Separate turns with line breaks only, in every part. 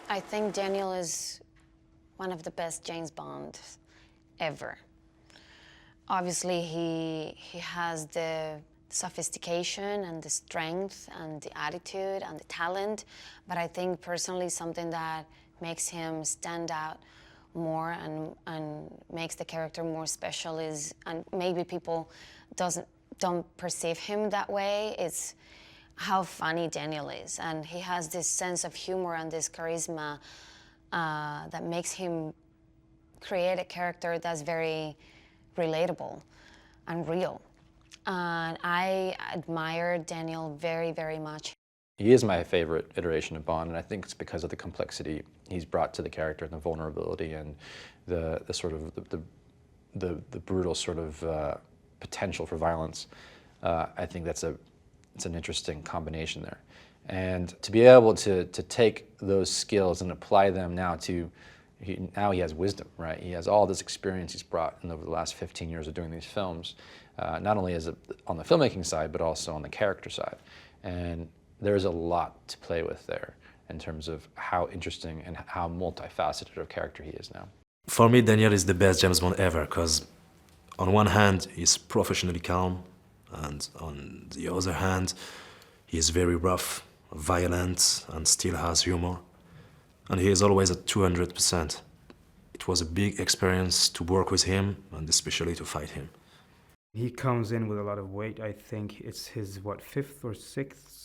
I think Daniel is one of the best James Bond ever. Obviously, he has the sophistication and the strength and the attitude and the talent, but I think personally something that makes him stand out more and makes the character more special is, and maybe people don't perceive him that way, it's how funny Daniel is. And he has this sense of humor and this charisma that makes him create a character that's very relatable and real. And I admire Daniel very, very much.
He is my favorite iteration of Bond, and I think it's because of the complexity he's brought to the character and the vulnerability and the sort of the brutal sort of potential for violence. I think it's an interesting combination there. And to be able to take those skills and apply them now to, now he has wisdom, right? He has all this experience he's brought in over the last 15 years of doing these films, not only on the filmmaking side, but also on the character side. And there's a lot to play with there in terms of how interesting and how multifaceted of character he is now.
For me, Daniel is the best James Bond ever, because on one hand, he's professionally calm, and on the other hand, he is very rough, violent, and still has humor. And he is always at 200%. It was a big experience to work with him, and especially to fight him.
He comes in with a lot of weight. I think it's his, what, 5th or 6th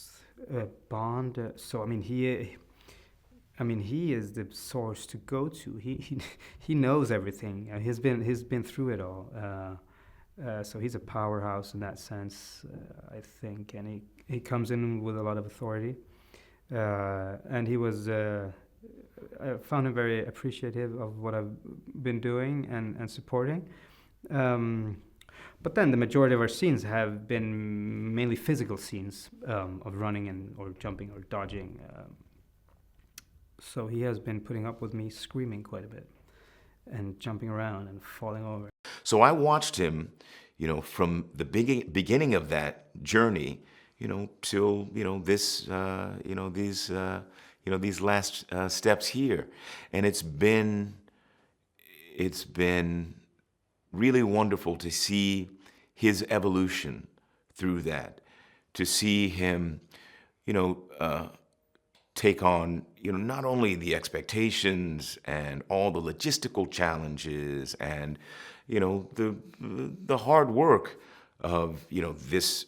Bond. So I mean, he is the source to go to. He knows everything. He's been through it all. So he's a powerhouse in that sense, I think. And he comes in with a lot of authority. And he was. I found him very appreciative of what I've been doing and supporting. But then the majority of our scenes have been mainly physical scenes of running or jumping or dodging. So he has been putting up with me screaming quite a bit and jumping around and falling over.
So I watched him, from the beginning of that journey, till this, these last steps here, and it's been really wonderful to see his evolution through that, to see him, take on, not only the expectations and all the logistical challenges and, the hard work of, this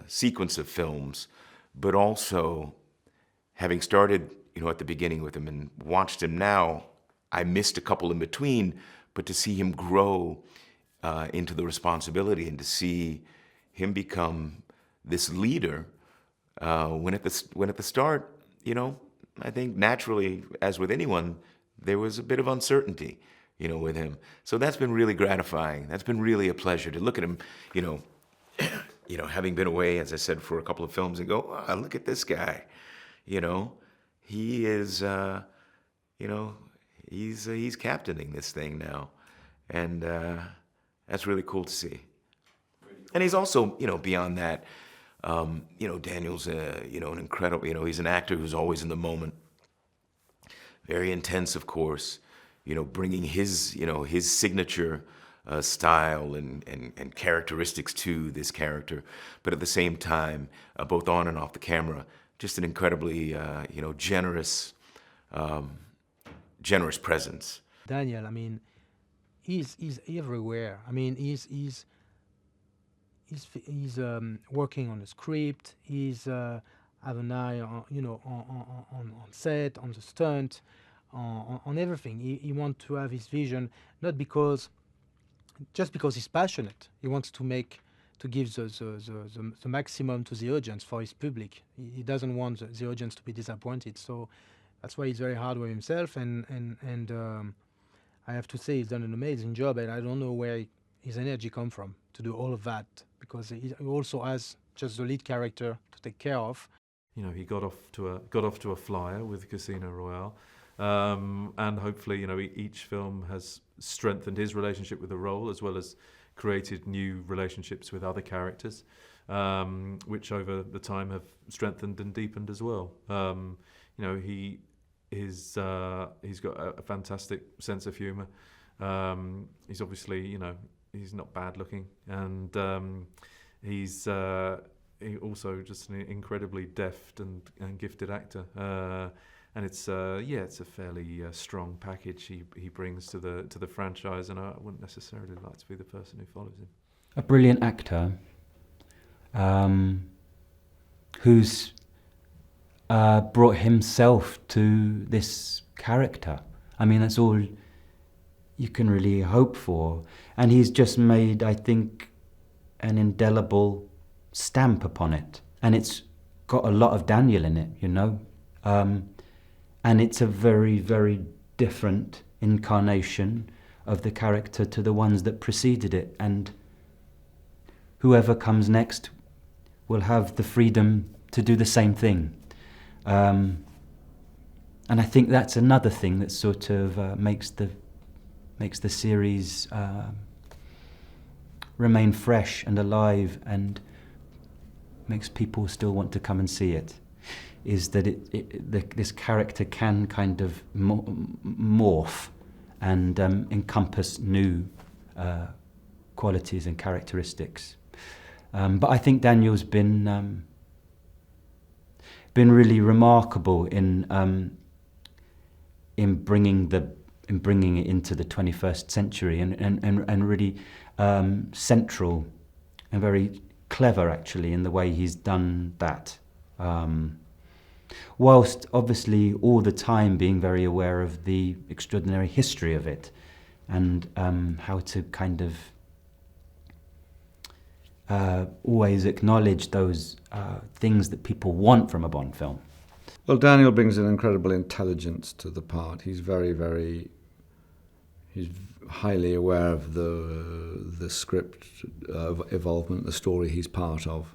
sequence of films, but also having started, at the beginning with him and watched him now. I missed a couple in between, but to see him grow into the responsibility and to see him become this leader, when at the start, I think naturally, as with anyone, there was a bit of uncertainty, with him. So that's been really gratifying. That's been really a pleasure to look at him, having been away, as I said, for a couple of films, and go, oh, look at this guy, he is, he's captaining this thing now, and that's really cool to see. And he's also, beyond that, Daniel's, an incredible, he's an actor who's always in the moment, very intense, of course, bringing his, his signature style and characteristics to this character, but at the same time, both on and off the camera, just an incredibly, generous presence.
Daniel, he's everywhere. He's working on the script. He's have an eye on, on set, on the stunt, on everything. He wants to have his vision, not just because he's passionate. He wants to give the maximum to the audience for his public. He doesn't want the audience to be disappointed. So that's why he's very hard with himself, and I have to say he's done an amazing job, and I don't know where his energy comes from to do all of that, because he also has just the lead character to take care of.
He got off to a flyer with Casino Royale, and hopefully, each film has strengthened his relationship with the role, as well as created new relationships with other characters, which over the time have strengthened and deepened as well. you know, he's got a fantastic sense of humour. He's obviously, you know, he's not bad looking, and he's also just an incredibly deft and gifted actor. And it's it's a fairly strong package he brings to the franchise, and I wouldn't necessarily like to be the person who follows him.
A brilliant actor who's brought himself to this character. I mean, that's all you can really hope for. And he's just made, I think, an indelible stamp upon it. And it's got a lot of Daniel in it, you know. And it's a very, very different incarnation of the character to the ones that preceded it. And whoever comes next will have the freedom to do the same thing. And I think that's another thing that sort of makes the series remain fresh and alive and makes people still want to come and see it, is that this character can kind of morph and encompass new qualities and characteristics. But I think Daniel's been really remarkable in bringing it into the 21st century, and really central and very clever actually in the way he's done that. Whilst obviously all the time being very aware of the extraordinary history of it, and how to kind of always acknowledge those things that people want from a Bond film.
Well, Daniel brings an incredible intelligence to the part. He's he's highly aware of the script evolvement, the story he's part of.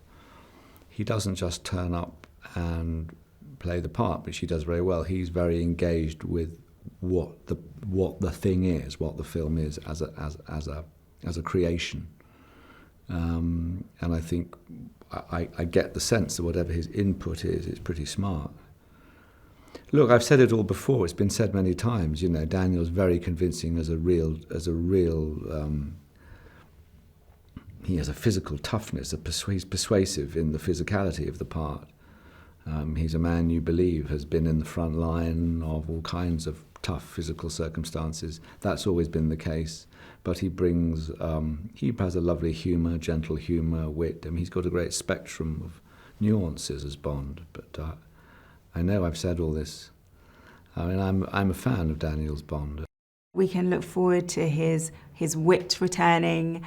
He doesn't just turn up and play the part, which he does very well. He's very engaged with what the thing is, what the film is as a creation. And I think I get the sense that whatever his input is, it's pretty smart. Look, I've said it all before. It's been said many times. You know, Daniel's very convincing as a real. He has a physical toughness. He's persuasive in the physicality of the part. He's a man you believe has been in the front line of all kinds of tough physical circumstances. That's always been the case. But he brings. He has a lovely humour, gentle humour, wit. I mean, he's got a great spectrum of nuances as Bond. But I know I've said all this. I mean, I'm a fan of Daniel's Bond.
We can look forward to his wit returning.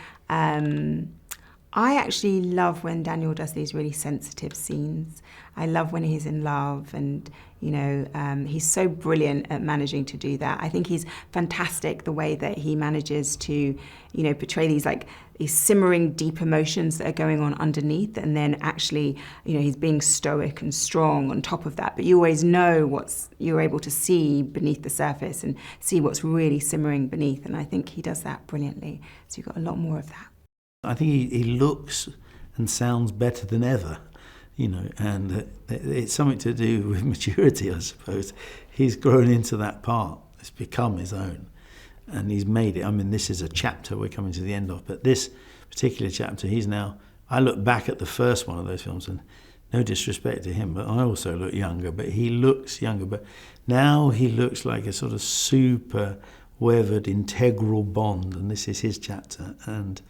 I actually love when Daniel does these really sensitive scenes. I love when he's in love, and you know, he's so brilliant at managing to do that. I think he's fantastic the way that he manages to, you know, portray these simmering deep emotions that are going on underneath, and then actually, you know, he's being stoic and strong on top of that. But you always know you're able to see beneath the surface and see what's really simmering beneath. And I think he does that brilliantly. So you've got a lot more of that.
I think he looks and sounds better than ever, you know, and it's something to do with maturity, I suppose. He's grown into that part. It's become his own, and he's made it. I mean, this is a chapter we're coming to the end of, but this particular chapter, I look back at the first one of those films, and no disrespect to him, but I also look younger, but he looks younger. But now he looks like a sort of super weathered, integral Bond, and this is his chapter, and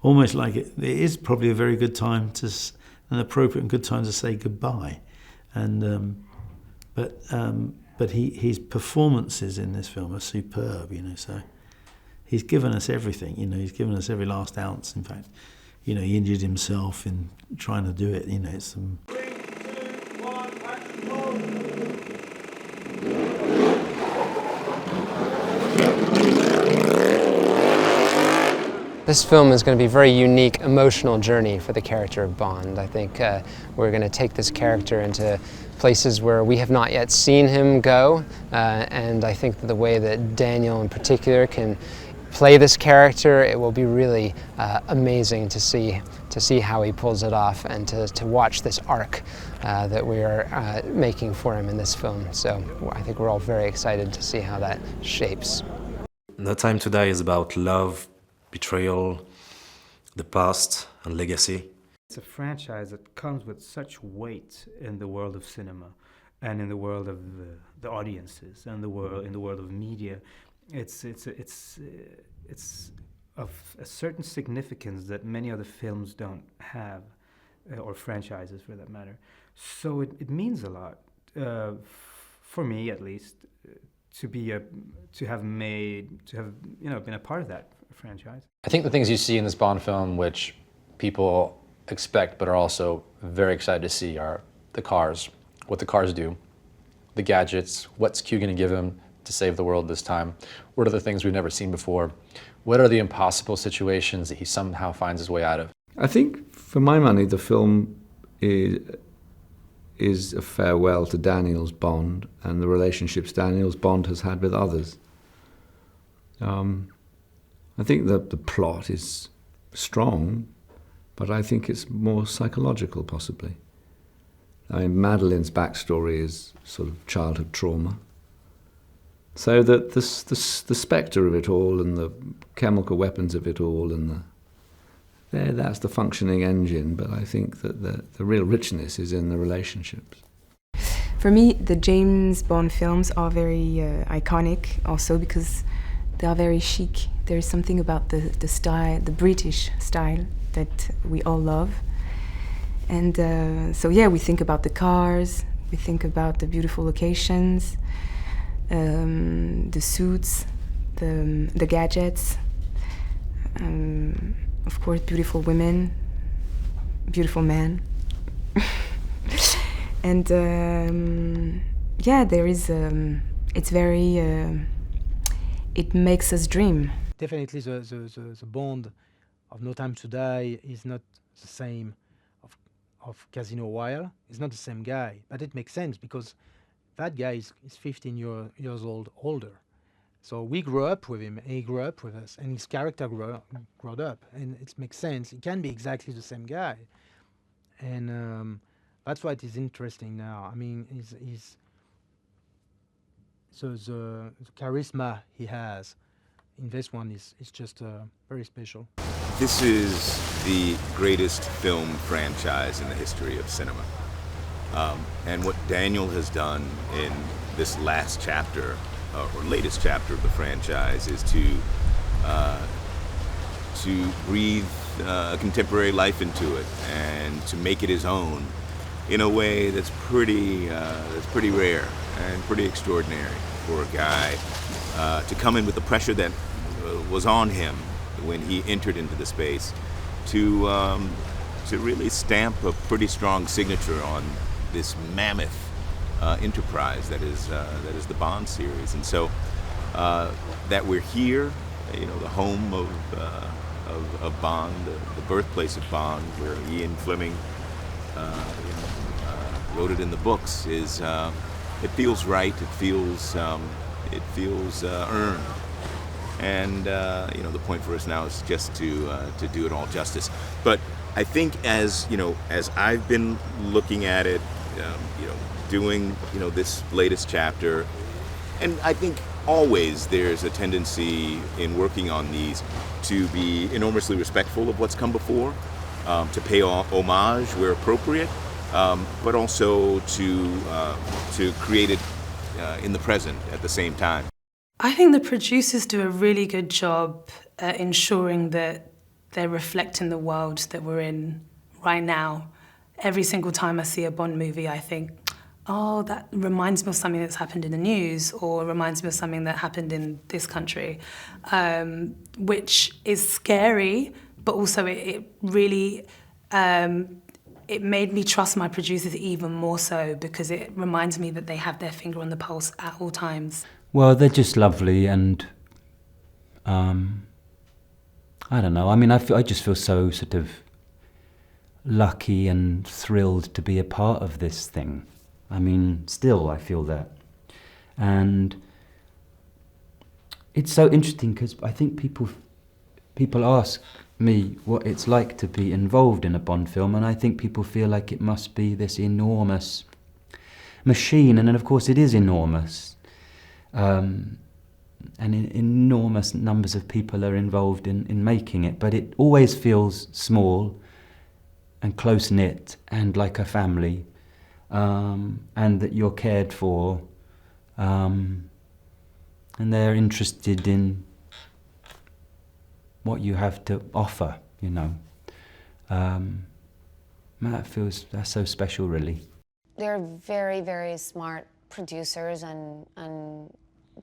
almost like it is probably a very good time an appropriate and good time to say goodbye. And but his performances in this film are superb, you know. So he's given us everything, you know. He's given us every last ounce. In fact, you know, he injured himself in trying to do it. You know, it's 3, 2, 1, action,
This film is going to be a very unique, emotional journey for the character of Bond. I think we're going to take this character into places where we have not yet seen him go, and I think that the way that Daniel in particular can play this character, it will be really amazing to see to see how he pulls it off and to watch this arc that we are making for him in this film. So I think we're all very excited to see how that shapes.
No Time to Die is about love, betrayal, the past, and legacy.
It's a franchise that comes with such weight in the world of cinema and in the world of the audiences and in the world of media. It's of a certain significance that many other films don't have, or franchises for that matter. So it means a lot, for me at least, to have been a part of that franchise.
I think the things you see in this Bond film, which people expect but are also very excited to see, are the cars, what the cars do, the gadgets, what's Q going to give him to save the world this time, what are the things we've never seen before, what are the impossible situations that he somehow finds his way out of.
I think, for my money, the film is a farewell to Daniel's Bond and the relationships Daniel's Bond has had with others. I think that the plot is strong, but I think it's more psychological, possibly. I mean, Madeleine's backstory is sort of childhood trauma. So that the spectre of it all and the chemical weapons of it all and that's the functioning engine, but I think that the real richness is in the relationships.
For me, the James Bond films are very iconic also because they are very chic. There is something about the style, the British style, that we all love. And so yeah, we think about the cars, we think about the beautiful locations, the suits, the gadgets, of course, beautiful women, beautiful men. And yeah, there is, it's very, it makes us dream.
Definitely the Bond of No Time to Die is not the same of Casino Royale. It's not the same guy, but it makes sense because that guy is 15 years old older. So we grew up with him, and he grew up with us, and his character grew up, and it makes sense. He can be exactly the same guy, and that's what is interesting now. I mean, the charisma he has in this one is just very special.
This is the greatest film franchise in the history of cinema. And what Daniel has done in this last chapter, or latest chapter of the franchise, is to breathe a contemporary life into it and to make it his own in a way that's pretty rare and pretty extraordinary for a guy to come in with the pressure that was on him when he entered into the space, to really stamp a pretty strong signature on this mammoth enterprise that is the Bond series. And so that we're here, the home of Bond, the birthplace of Bond, where Ian Fleming wrote it in the books, is it feels right. It feels earned. And the point for us now is just to do it all justice. But I think as I've been looking at it, doing this latest chapter, and I think always there's a tendency in working on these to be enormously respectful of what's come before, to pay homage where appropriate, but also to create it in the present at the same time.
I think the producers do a really good job at ensuring that they're reflecting the world that we're in right now. Every single time I see a Bond movie, I think, oh, that reminds me of something that's happened in the news, or reminds me of something that happened in this country, which is scary, but also it really, it made me trust my producers even more so, because it reminds me that they have their finger on the pulse at all times.
Well, they're just lovely, and I don't know. I mean, I just feel so sort of lucky and thrilled to be a part of this thing. I mean, still, I feel that. And it's so interesting because I think people ask me what it's like to be involved in a Bond film, and I think people feel like it must be this enormous machine, and then of course it is enormous. And enormous numbers of people are involved in making it, but it always feels small and close-knit and like a family, and that you're cared for, and they're interested in what you have to offer, you know. That's so special, really.
They're very, very smart producers, and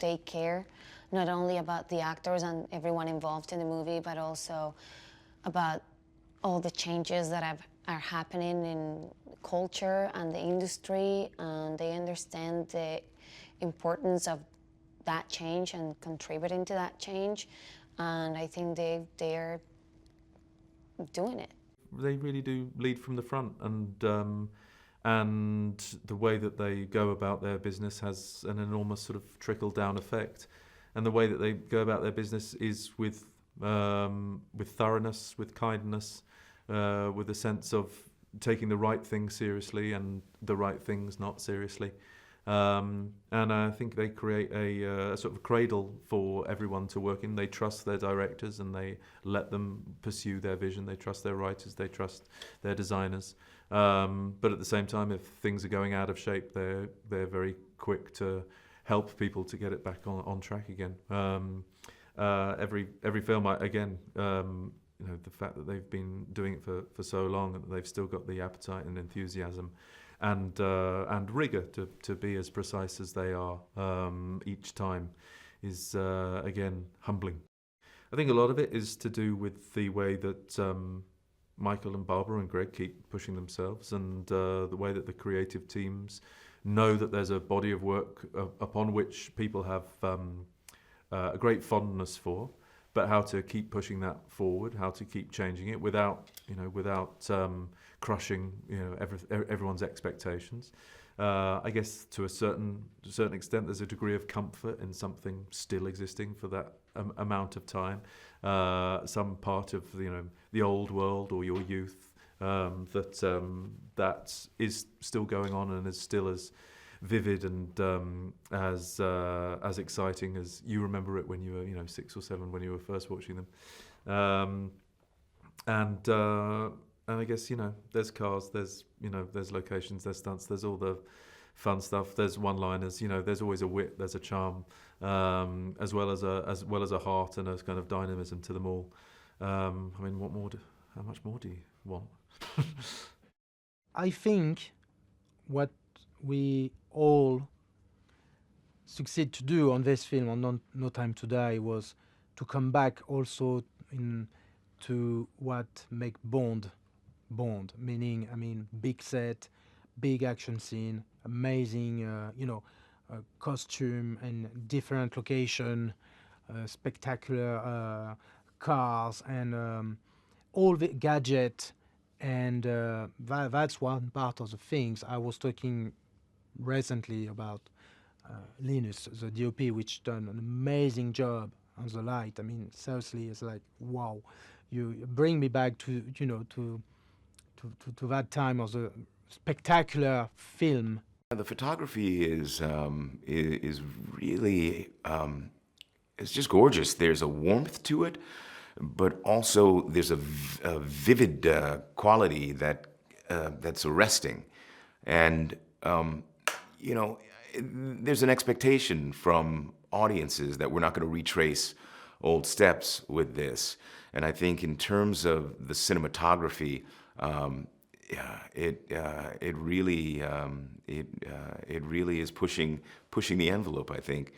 they care not only about the actors and everyone involved in the movie, but also about all the changes that are happening in culture and the industry, and they understand the importance of that change and contributing to that change, and I think they're doing it.
They really do lead from the front, and the way that they go about their business has an enormous sort of trickle-down effect. And the way that they go about their business is with thoroughness, with kindness, with a sense of taking the right things seriously and the right things not seriously. And I think they create a sort of cradle for everyone to work in. They trust their directors and they let them pursue their vision. They trust their writers, they trust their designers. But at the same time, if things are going out of shape, they're very quick to help people to get it back on track again. Every film, you know, the fact that they've been doing it for so long and they've still got the appetite and enthusiasm and rigor to be as precise as they are each time is again humbling. I think a lot of it is to do with the way that Michael and Barbara and Greg keep pushing themselves, and the way that the creative teams know that there's a body of work upon which people have a great fondness for, but how to keep pushing that forward, how to keep changing it without crushing everyone's expectations. I guess to a certain extent, there's a degree of comfort in something still existing for that amount of time. Some part of the old world or your youth that is still going on and is still as vivid and as exciting as you remember it when you were 6 or 7 when you were first watching them. And I guess there's cars, there's locations, there's stunts, there's all the fun stuff, there's one-liners, there's always a wit, there's a charm, as well as a heart and a kind of dynamism to them all. I mean, how much more do you want?
I think what we all succeed to do on this film, on No Time to Die, was to come back also to what make Bond, meaning, big set, big action scene, amazing, costume and different location, spectacular cars, and all the gadget, and that's one part of the things. I was talking recently about Linus, the DOP, which done an amazing job on the light. I mean, seriously, it's like, wow, you bring me back to that time of the spectacular film.
The photography is really it's just gorgeous. There's a warmth to it, but also there's a vivid quality that's arresting, and there's an expectation from audiences that we're not going to retrace old steps with this. And I think in terms of the cinematography, it really is pushing the envelope, I think.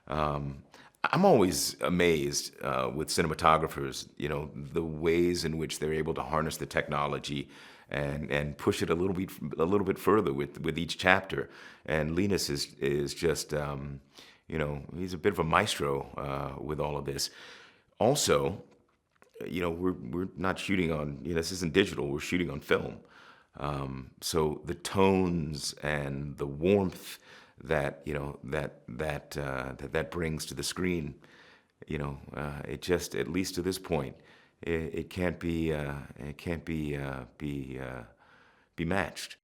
I'm always amazed with cinematographers, the ways in which they're able to harness the technology and push it a little bit further with each chapter. And Linus is just he's a bit of a maestro with all of this. Also, we're not shooting on, this isn't digital, we're shooting on film. So the tones and the warmth that brings to the screen, it just, at least to this point, it can't be matched.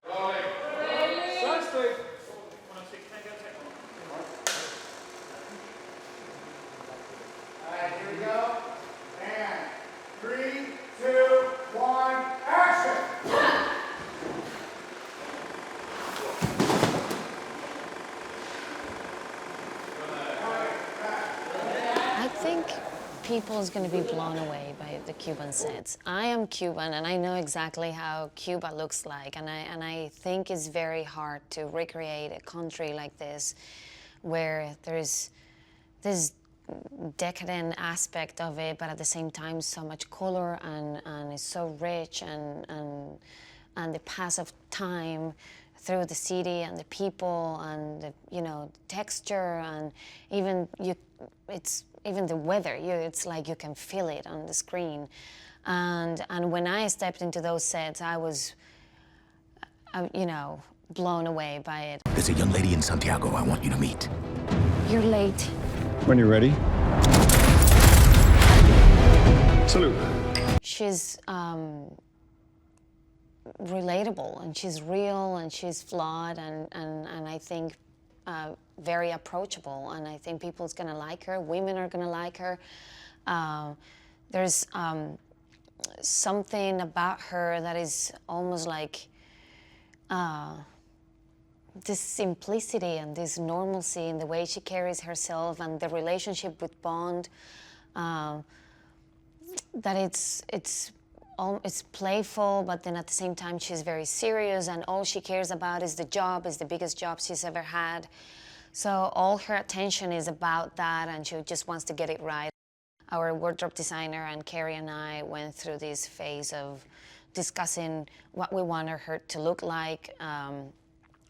Here we go. And 3, 2, 1, action!
I think people is going to be blown away by the Cuban sets. I am Cuban and I know exactly how Cuba looks like, and I think it's very hard to recreate a country like this where there's this decadent aspect of it, but at the same time so much color and it's so rich and the pass of time through the city and the people and the, you know, texture and even even the weather. It's like you can feel it on the screen, and when I stepped into those sets, I was, you know, blown away by it.
There's a young lady in Santiago I want you to meet.
You're late.
When you're ready. Salute.
She's relatable and she's real and she's flawed and I think very approachable, and I think people's gonna like her. Women are gonna like her. There's something about her that is almost like this simplicity and this normalcy in the way she carries herself and the relationship with Bond, that it's playful, but then at the same time she's very serious and all she cares about is the job, is the biggest job she's ever had. So all her attention is about that and she just wants to get it right. Our wardrobe designer and Carrie and I went through this phase of discussing what we wanted her to look like.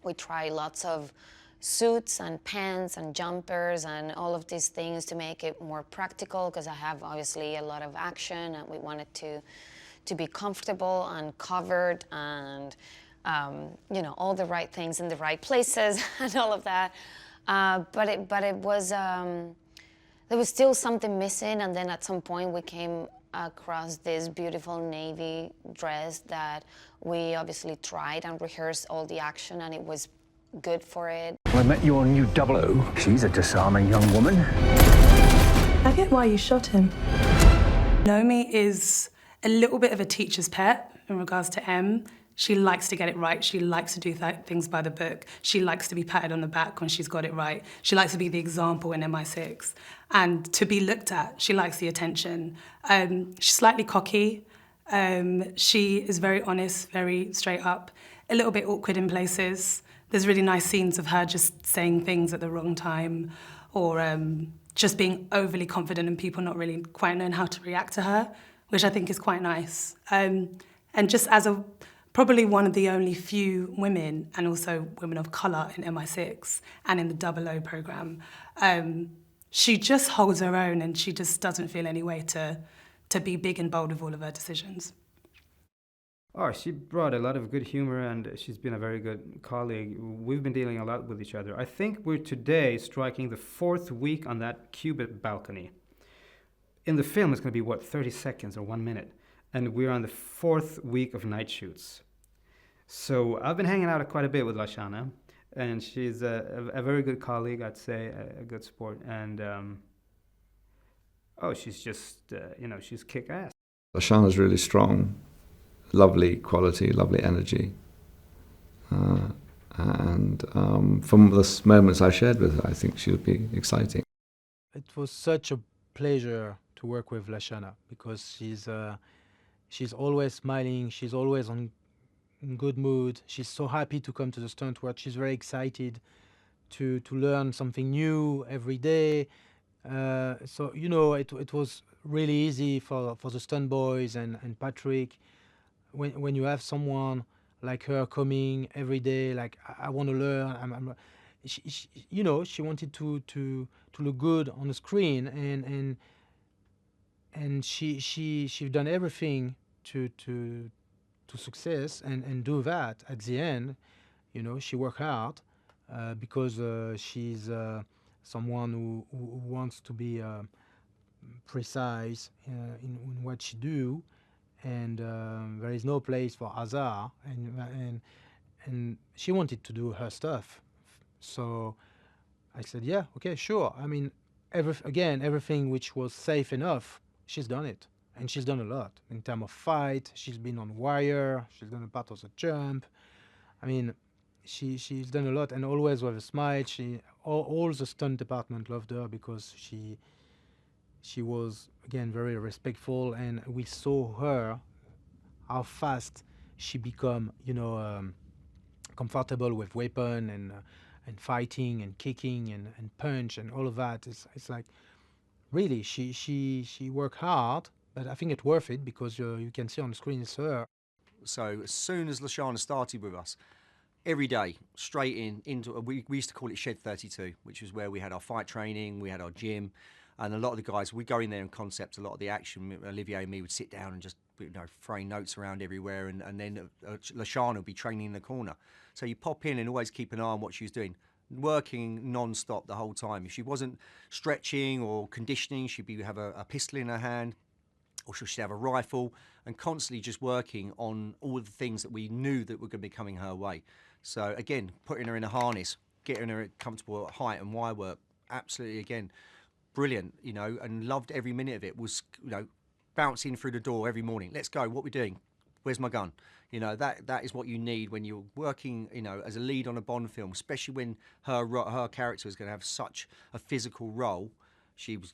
We tried lots of suits and pants and jumpers and all of these things to make it more practical, because I have obviously a lot of action and we wanted to be comfortable and covered and you know, all the right things in the right places and all of that. But it was, there was still something missing, and then at some point we came across this beautiful navy dress that we obviously tried and rehearsed all the action, and it was good for it.
I met your new 00. She's a disarming young woman.
I get why you shot him. Naomi is a little bit of a teacher's pet in regards to M. She likes to get it right. She likes to do things by the book. She likes to be patted on the back when she's got it right. She likes to be the example in MI6 and to be looked at. She likes the attention. She's slightly cocky. She is very honest, very straight up, a little bit awkward in places. There's really nice scenes of her just saying things at the wrong time or just being overly confident and people not really quite knowing how to react to her, which I think is quite nice. And just as probably one of the only few women, and also women of colour in MI6 and in the 00 programme, she just holds her own and she just doesn't feel any way to be big and bold with all of her decisions.
Oh, she brought a lot of good humor and she's been a very good colleague. We've been dealing a lot with each other. I think we're today striking the 4th week on that Cuban balcony. In the film, it's going to be, what, 30 seconds or 1 minute. And we're on the 4th week of night shoots. So I've been hanging out quite a bit with Lashana, and she's a very good colleague, I'd say, a good sport. And, she's just, you know, she's kick-ass.
Lashana's really strong, lovely quality, lovely energy. And from the moments I shared with her, I think she'll be exciting.
It was such a pleasure to work with Lashana because she's always smiling, she's always in good mood, she's so happy to come to the stunt world, she's very excited to learn something new every day. So, you know, it was really easy for the stunt boys and Patrick when you have someone like her coming every day, like, I want to learn. She, you know, she wanted to look good on the screen, and she's done everything to success and do that at the end. You know, she worked hard because she's someone who wants to be precise in what she do, and there is no place for hazard, and she wanted to do her stuff. So I said, yeah, okay, sure. I mean, everything which was safe enough, she's done it. And she's done a lot. In terms of fight, she's been on wire, she's done a part of the jump. I mean, she's done a lot, and always with a smile. All the stunt department loved her because she was, again, very respectful, and we saw her, how fast she become, comfortable with weapon and fighting and kicking and punch and all of that. It's like, really, she worked hard, but I think it's worth it because you can see on the screen it's her.
So as soon as Lashana started with us, every day, straight into we used to call it Shed 32, which was where we had our fight training, we had our gym, and a lot of the guys, we'd go in there and concept a lot of the action. Olivier and me would sit down and just throwing notes around everywhere, and then Lashana would be training in the corner. So you pop in and always keep an eye on what she was doing, working non-stop the whole time. If she wasn't stretching or conditioning, she'd have a pistol in her hand, or she'd have a rifle, and constantly just working on all of the things that we knew that were going to be coming her way. So again, putting her in a harness, getting her at comfortable height and wire work, absolutely, again, brilliant, and loved every minute of it. Was, bouncing through the door every morning. Let's go, what are we doing? Where's my gun? That is what you need when you're working, as a lead on a Bond film, especially when her character is going to have such a physical role. She was,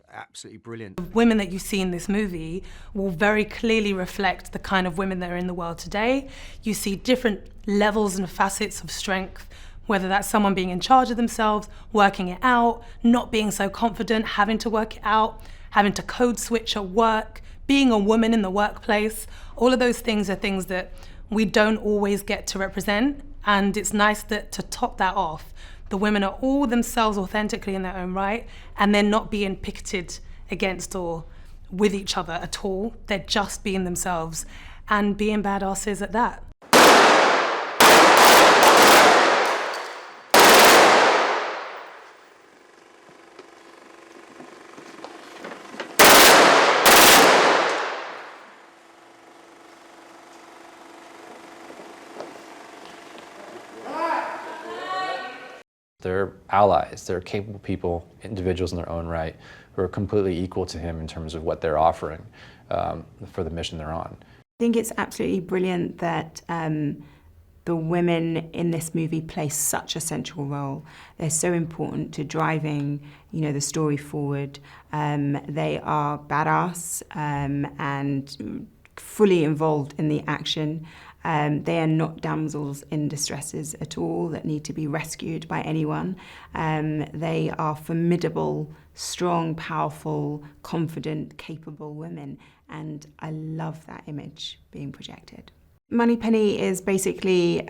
absolutely brilliant.
The women that you see in this movie will very clearly reflect the kind of women that are in the world today. You see different levels and facets of strength, whether that's someone being in charge of themselves, working it out, not being so confident, having to work it out, having to code switch at work, being a woman in the workplace. All of those things are things that we don't always get to represent, and it's nice that to top that off, the women are all themselves authentically in their own right, and they're not being picketed against or with each other at all. They're just being themselves and being badasses at that.
They're allies, they're capable people, individuals in their own right, who are completely equal to him in terms of what they're offering for the mission they're on.
I think it's absolutely brilliant that the women in this movie play such a central role. They're so important to driving, the story forward. They are badass and fully involved in the action. They are not damsels in distresses at all that need to be rescued by anyone. They are formidable, strong, powerful, confident, capable women, and I love that image being projected. Moneypenny is basically,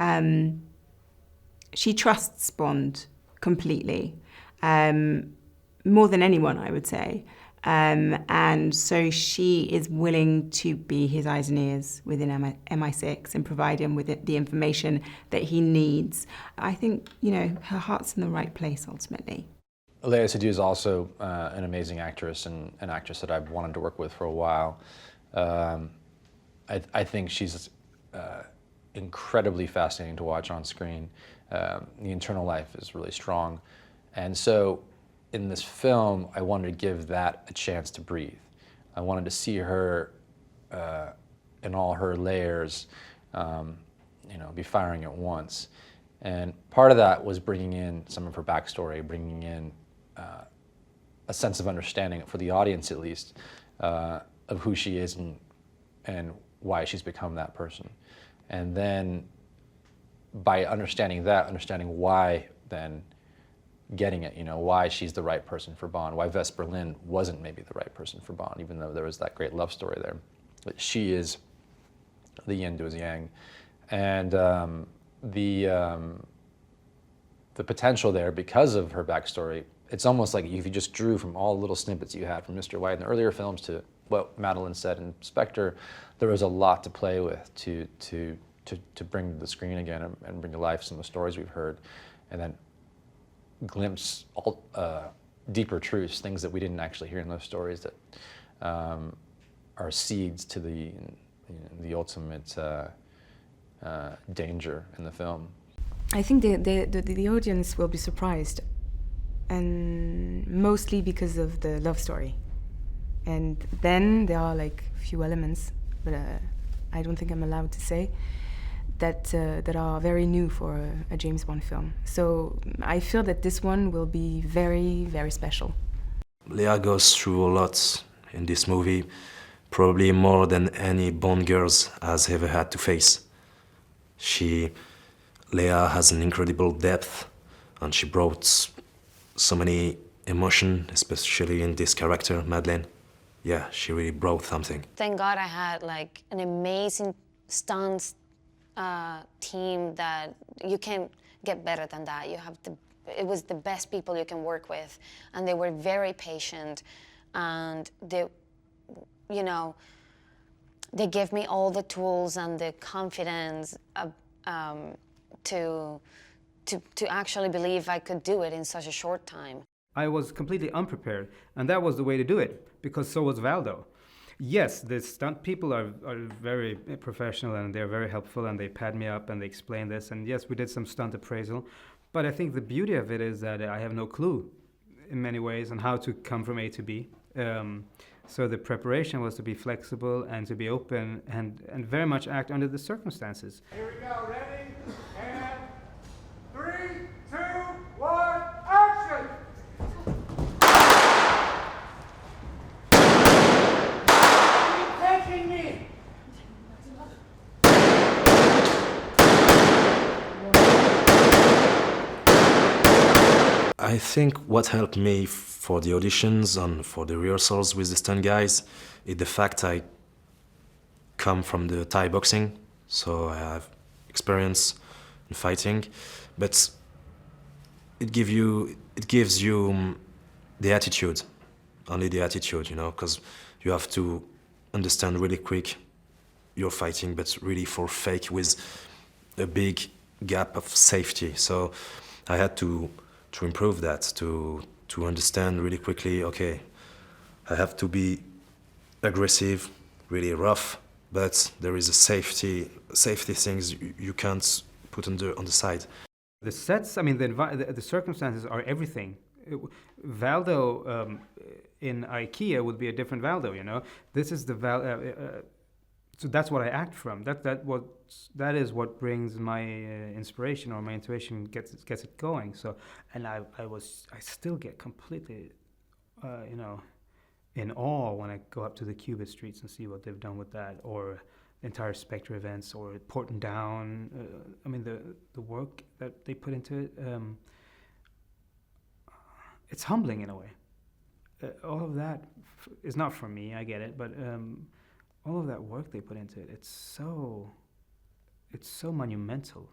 she trusts Bond completely, more than anyone, I would say. And so she is willing to be his eyes and ears within MI6 and provide him with the information that he needs. I think, her heart's in the right place ultimately.
Léa Seydoux is also an amazing actress and an actress that I've wanted to work with for a while. I think she's incredibly fascinating to watch on screen. The internal life is really strong. And so in this film, I wanted to give that a chance to breathe. I wanted to see her in all her layers, be firing at once. And part of that was bringing in some of her backstory, bringing in a sense of understanding, for the audience at least, of who she is and why she's become that person. And then by understanding that, understanding why then, getting it, why she's the right person for Bond, why Vess Berlin wasn't maybe the right person for Bond, even though there was that great love story there. But she is the yin to his yang. And the potential there, because of her backstory, it's almost like if you just drew from all the little snippets you had from Mr. White in the earlier films to what Madeline said in Spectre, there was a lot to play with to bring to the screen again and bring to life some of the stories we've heard, and then glimpse deeper truths, things that we didn't actually hear in those stories that are seeds to the ultimate danger in the film.
I think the audience will be surprised, and mostly because of the love story. And then there are like a few elements, but I don't think I'm allowed to say, that are very new for a James Bond film. So I feel that this one will be very, very special.
Leia goes through a lot in this movie, probably more than any Bond girls has ever had to face. Leia has an incredible depth, and she brought so many emotion, especially in this character, Madeleine. Yeah, she really brought something.
Thank God I had like an amazing stunts team that you can't get better than that. It was the best people you can work with, and they were very patient, and they gave me all the tools and the confidence to actually believe I could do it in such a short time.
I was completely unprepared, and that was the way to do it, because so was Valdo. Yes, the stunt people are very professional, and they're very helpful, and they pad me up and they explain this, and yes, we did some stunt appraisal, but I think the beauty of it is that I have no clue in many ways on how to come from A to B. So the preparation was to be flexible and to be open and very much act under the circumstances.
Here we go, ready? And 3, 2, 1, action! Keep touching me!
I think what helped me for the auditions and for the rehearsals with the stunt guys is the fact I come from the Thai boxing, so I have experience in fighting, but it gives you the attitude, only the attitude, because you have to understand really quick you're fighting, but really for fake with a big gap of safety. So I had to improve that, to understand really quickly, okay, I have to be aggressive, really rough, but there is a safety things you can't put on the side.
The sets, I mean, the circumstances are everything. Valdo in IKEA would be a different Valdo, This is the so that's what I act from. That is what brings my inspiration, or my intuition gets it going. So, and I still get completely, in awe when I go up to the Cubit streets and see what they've done with that, or entire Spectre events, or Porton Down. I mean, the work that they put into it. It's humbling in a way. All of that is not for me. I get it, but. All of that work they put into it, it's so monumental.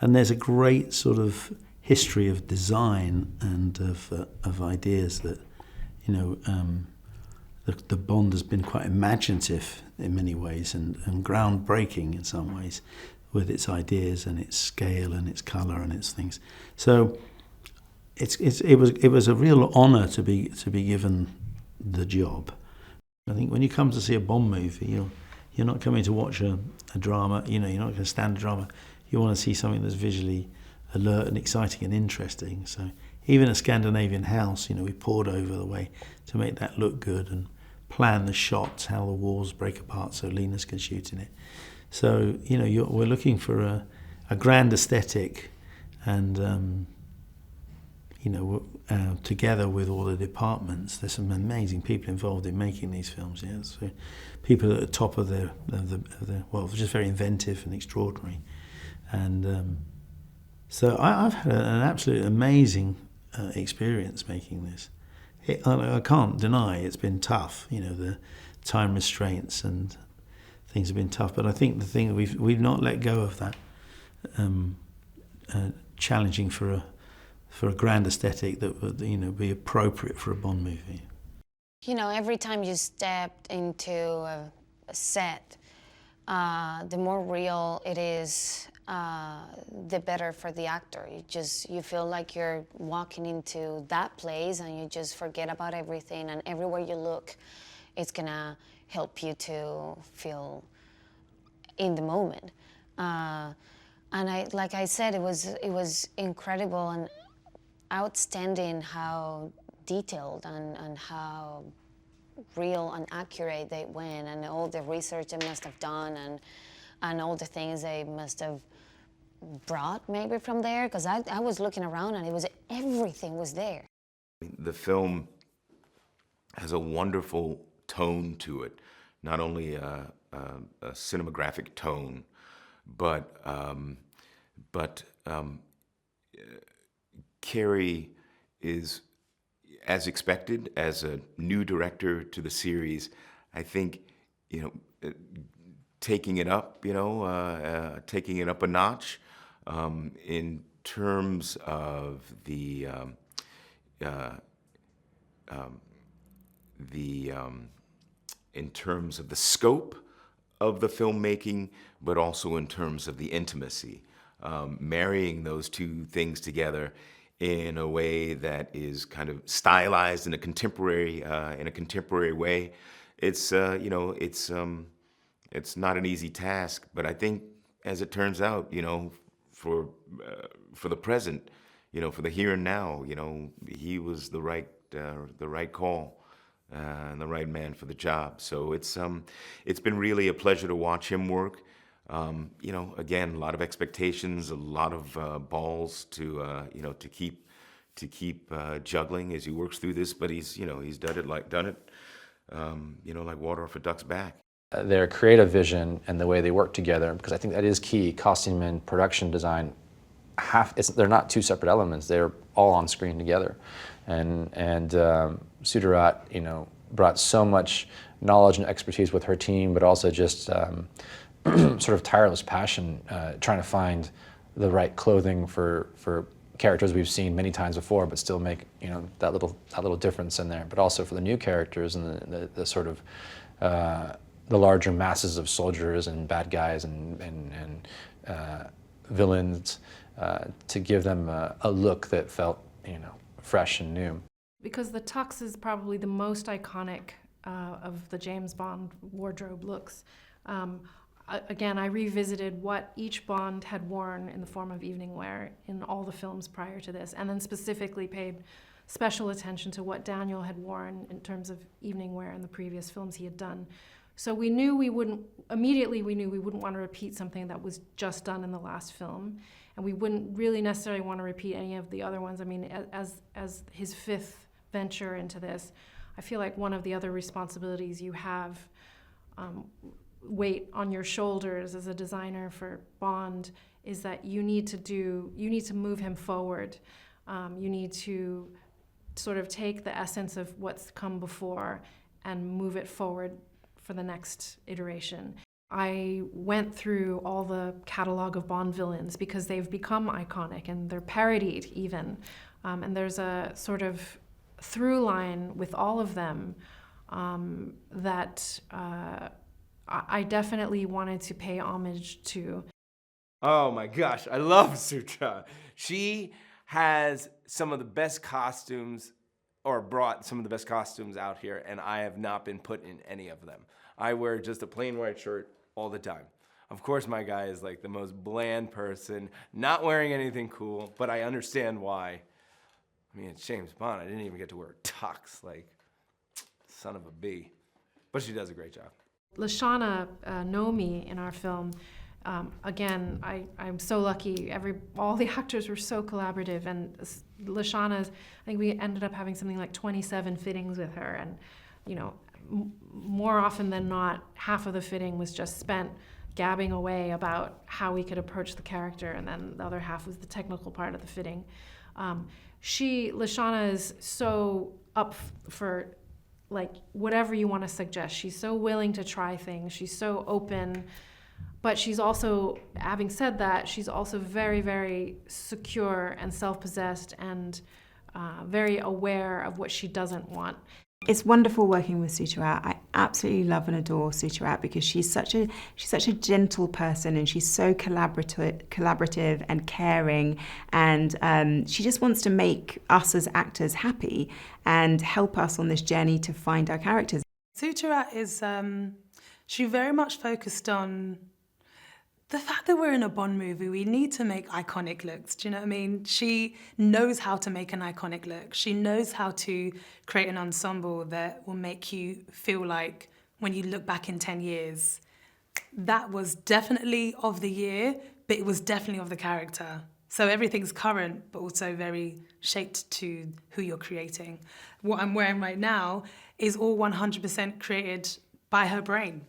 And there's a great sort of history of design and of ideas that, the Bond has been quite imaginative in many ways and groundbreaking in some ways with its ideas and its scale and its colour and its things. So it was a real honour to be given the job. I think when you come to see a Bond movie, you're not coming to watch a drama, you're not going to stand a drama. You want to see something that's visually alert and exciting and interesting. So even a Scandinavian house, we poured over the way to make that look good and plan the shots, how the walls break apart so Linus can shoot in it. So, we're looking for a grand aesthetic, and together with all the departments, there's some amazing people involved in making these films. Yeah, so people at the top of their just very inventive and extraordinary. And so I've had an absolutely amazing experience making this. I can't deny it's been tough. The time restraints and things have been tough. But I think the thing we've not let go of that challenging for a grand aesthetic that would be appropriate for a Bond movie.
Every time you stepped into a set, the more real it is, the better for the actor. You feel like you're walking into that place and you just forget about everything, and everywhere you look, it's gonna help you to feel in the moment. And like I said, it was incredible and outstanding how detailed and how real and accurate they went, and all the research they must have done, and all the things they must have brought maybe from there, because I was looking around and everything was there.
The film has a wonderful tone to it, not only a cinematographic tone, but Cary is, as expected, as a new director to the series, I think, taking it up, taking it up a notch in terms of in terms of the scope of the filmmaking, but also in terms of the intimacy, marrying those two things together in a way that is kind of stylized in a contemporary way. It's it's not an easy task, but I think, as it turns out, for the present, for the here and now, he was the right call and the right man for the job. So it's been really a pleasure to watch him work. Again, a lot of expectations, a lot of balls to keep juggling as he works through this. But he's done it like water off a duck's back.
Their creative vision and the way they work together, because I think that is key. Costume and production design, they're not two separate elements. They're all on screen together, and Sudarat, brought so much knowledge and expertise with her team, but also just sort of tireless passion, trying to find the right clothing for characters we've seen many times before, but still make that little difference in there. But also for the new characters and the sort of the larger masses of soldiers and bad guys and villains, to give them a look that felt fresh and new.
Because the tux is probably the most iconic of the James Bond wardrobe looks. Again, I revisited what each Bond had worn in the form of evening wear in all the films prior to this, and then specifically paid special attention to what Daniel had worn in terms of evening wear in the previous films he had done. So we knew we wouldn't want to repeat something that was just done in the last film, and we wouldn't really necessarily want to repeat any of the other ones. I mean, as his fifth venture into this, I feel like one of the other responsibilities you have, weight on your shoulders as a designer for Bond, is that you need to move him forward. You need to sort of take the essence of what's come before and move it forward for the next iteration. I went through all the catalog of Bond villains because they've become iconic and they're parodied even. And there's a sort of through line with all of them that I definitely wanted to pay homage to.
Oh my gosh, I love Sutra. She has some of the best costumes, or brought some of the best costumes out here, and I have not been put in any of them. I wear just a plain white shirt all the time. Of course, my guy is like the most bland person, not wearing anything cool, but I understand why. I mean, it's James Bond. I didn't even get to wear a tux, like, son of a bee. But she does a great job.
Lashana Nomi in our film, again, I'm so lucky. All the actors were so collaborative, and Lashana's, I think we ended up having something like 27 fittings with her, and more often than not, half of the fitting was just spent gabbing away about how we could approach the character, and then the other half was the technical part of the fitting. Lashana is so up for like whatever you want to suggest. She's so willing to try things. She's so open, but she's also, having said that, she's also very, very secure and self-possessed and very aware of what she doesn't want.
It's wonderful working with Sutra. I absolutely love and adore Suturat because she's such a gentle person, and she's so collaborative and caring, and she just wants to make us as actors happy and help us on this journey to find our characters.
Suturat is, she very much focused on the fact that we're in a Bond movie. We need to make iconic looks, do you know what I mean? She knows how to make an iconic look. She knows how to create an ensemble that will make you feel like when you look back in 10 years, that was definitely of the year, but it was definitely of the character. So everything's current, but also very shaped to who you're creating. What I'm wearing right now is all 100% created by her brain.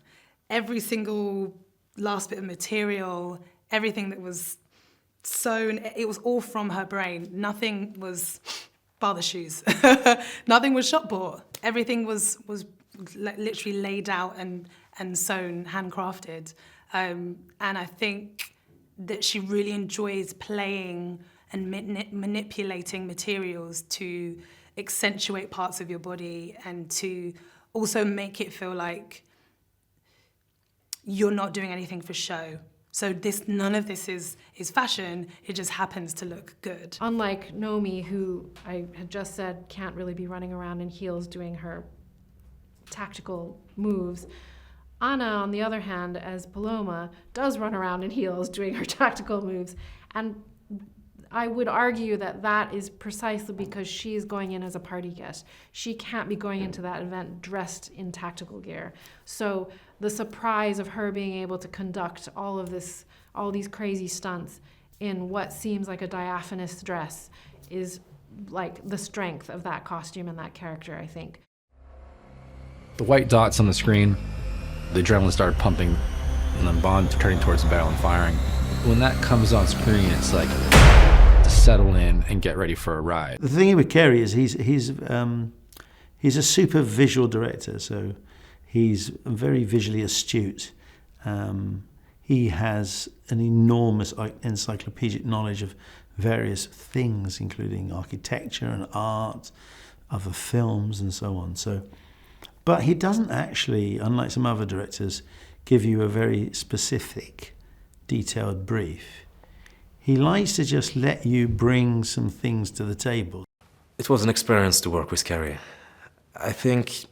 Every single last bit of material, everything that was sewn, it was all from her brain. Nothing was, bar the shoes, nothing was shop bought. Everything was literally laid out and sewn, handcrafted. And I think that she really enjoys playing and manipulating materials to accentuate parts of your body and to also make it feel like you're not doing anything for show. So none of this is fashion, it just happens to look good.
Unlike Nomi, who I had just said can't really be running around in heels doing her tactical moves, Anna, on the other hand, as Paloma, does run around in heels doing her tactical moves. And I would argue that that is precisely because she's going in as a party guest. She can't be going into that event dressed in tactical gear. So the surprise of her being able to conduct all these crazy stunts in what seems like a diaphanous dress is like the strength of that costume and that character, I think.
The white dots on the screen, the adrenaline started pumping, and then Bond turning towards the barrel and firing. When that comes on screen, it's like to settle in and get ready for a ride.
The thing with Carey is he's a super visual director, so he's very visually astute. He has an enormous encyclopedic knowledge of various things, including architecture and art, other films and so on. But he doesn't actually, unlike some other directors, give you a very specific, detailed brief. He likes to just let you bring some things to the table.
It was an experience to work with Carey. I think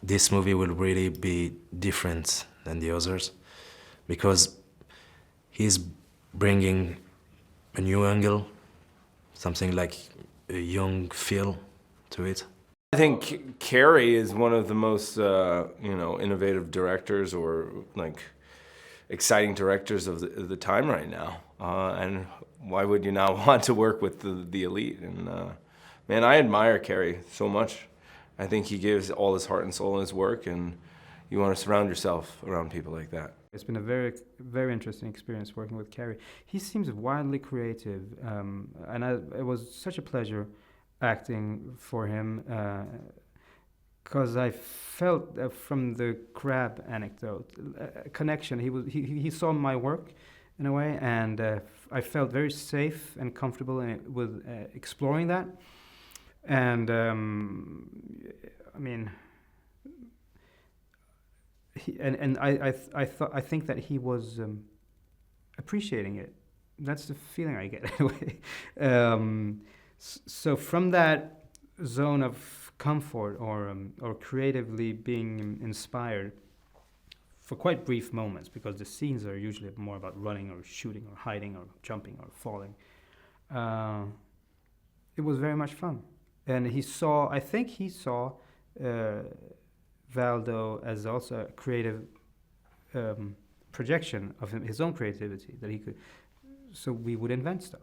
this movie will really be different than the others because he's bringing a new angle, something like a young feel to it.
I think Carey is one of the most, innovative directors or like exciting directors of the time right now. And why would you not want to work with the elite? And man, I admire Carey so much. I think he gives all his heart and soul in his work, and you want to surround yourself around people like that.
It's been a very, very interesting experience working with Carey. He seems wildly creative, and it was such a pleasure acting for him, because I felt from the crab anecdote a connection. He saw my work in a way, and I felt very safe and comfortable with exploring that. And I think that he was appreciating it. That's the feeling I get anyway. So from that zone of comfort or creatively being inspired for quite brief moments, because the scenes are usually more about running or shooting or hiding or jumping or falling, it was very much fun. And I think he saw Valdo as also a creative projection of his own creativity that he could. So we would invent stuff,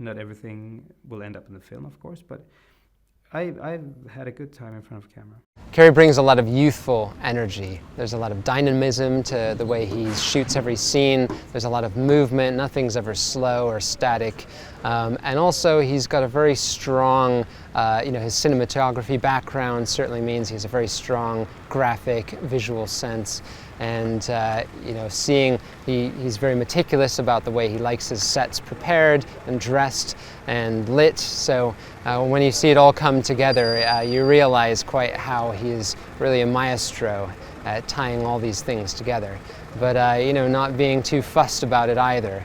Not everything will end up in the film, of course, but I've had a good time in front of camera.
Carey brings a lot of youthful energy. There's a lot of dynamism to the way he shoots every scene. There's a lot of movement. Nothing's ever slow or static. And also, he's got a very strong, his cinematography background certainly means he has a very strong graphic, visual sense. And you know, seeing he's very meticulous about the way he likes his sets prepared and dressed and lit. So when you see it all come together, you realize quite how he is really a maestro at tying all these things together. But you know, not being too fussed about it either.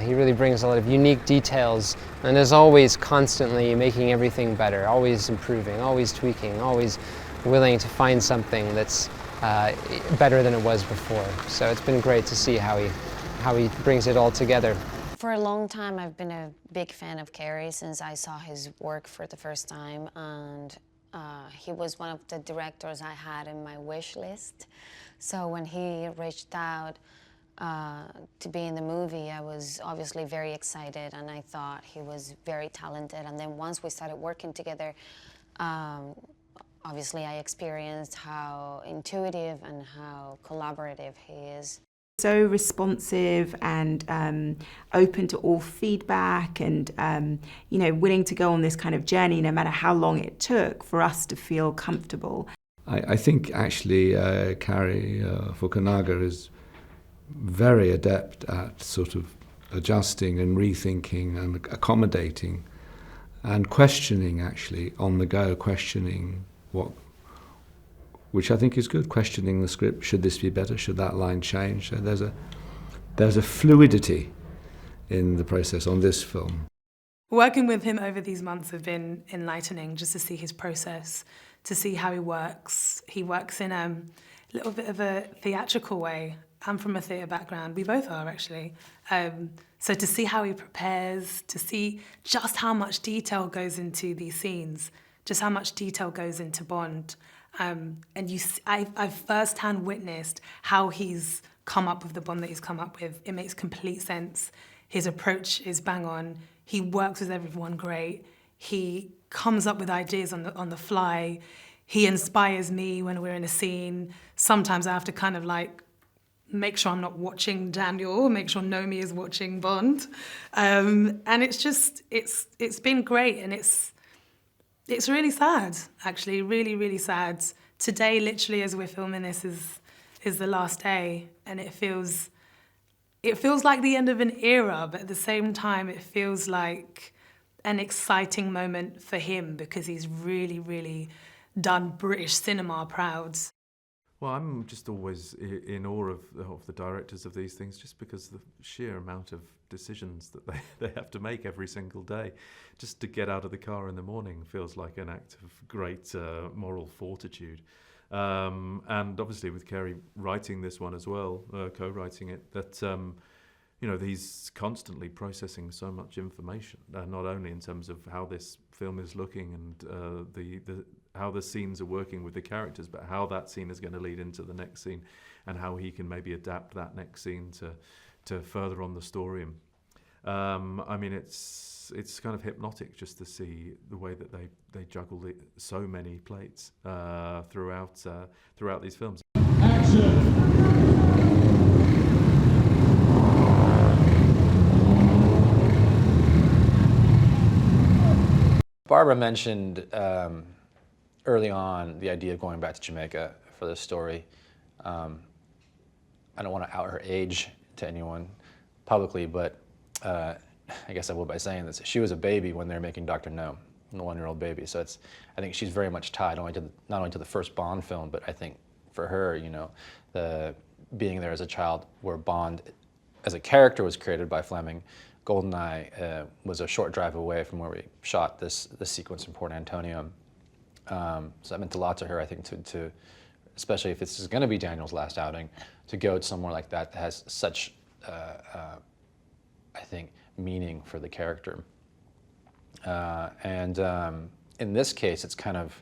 He really brings a lot of unique details and is always constantly making everything better, always improving, always tweaking, always willing to find something that's better than it was before. So it's been great to see how he brings it all together.
For a long time, I've been a big fan of Cary since I saw his work for the first time, and he was one of the directors I had in my wish list. So when he reached out to be in the movie, I was obviously very excited, and I thought he was very talented. And then once we started working together, obviously I experienced how intuitive and how collaborative he is.
So responsive and open to all feedback, and you know, willing to go on this kind of journey no matter how long it took for us to feel comfortable.
I think actually Cary Fukunaga is very adept at sort of adjusting and rethinking and accommodating and questioning, actually on the go, questioning which I think is good, questioning the script. Should this be better? Should that line change? So there's a fluidity in the process on this film.
Working with him over these months have been enlightening, just to see his process, to see how he works. He works in a little bit of a theatrical way. I'm from a theatre background. We both are, actually. So to see how he prepares, to see just how much detail goes into these scenes, just how much detail goes into Bond. And I've firsthand witnessed how he's come up with the Bond that he's come up with. It makes complete sense. His approach is bang on. He works with everyone great. He comes up with ideas on the fly. He inspires me when we're in a scene. Sometimes I have to kind of like make sure I'm not watching Daniel, make sure Nomi is watching Bond. And it's been great, and it's really sad, actually, really, really sad. Today, literally, as we're filming this, is the last day, and it feels like the end of an era, but at the same time, it feels like an exciting moment for him, because he's really, really done British cinema proud.
Well, I'm just always in awe of the directors of these things, just because the sheer amount of decisions that they have to make every single day. Just to get out of the car in the morning feels like an act of great moral fortitude. And obviously with Cary writing this one as well, co-writing it, that you know, he's constantly processing so much information, not only in terms of how this film is looking and how the scenes are working with the characters, but how that scene is going to lead into the next scene, and how he can maybe adapt that next scene to further on the story. I mean, it's kind of hypnotic just to see the way that they juggle so many plates throughout these films.
Barbara mentioned early on the idea of going back to Jamaica for this story. I don't want to out her age to anyone publicly, but I guess I will by saying this. She was a baby when they were making Dr. No, a 1-year-old baby. So I think she's very much tied not only to the first Bond film, but I think for her, you know, being there as a child, where Bond as a character was created by Fleming. GoldenEye was a short drive away from where we shot this sequence in Port Antonio. So that meant a lot to her, I think, to especially if this is going to be Daniel's last outing, to go to somewhere like that has such, I think, meaning for the character. And in this case, it's kind of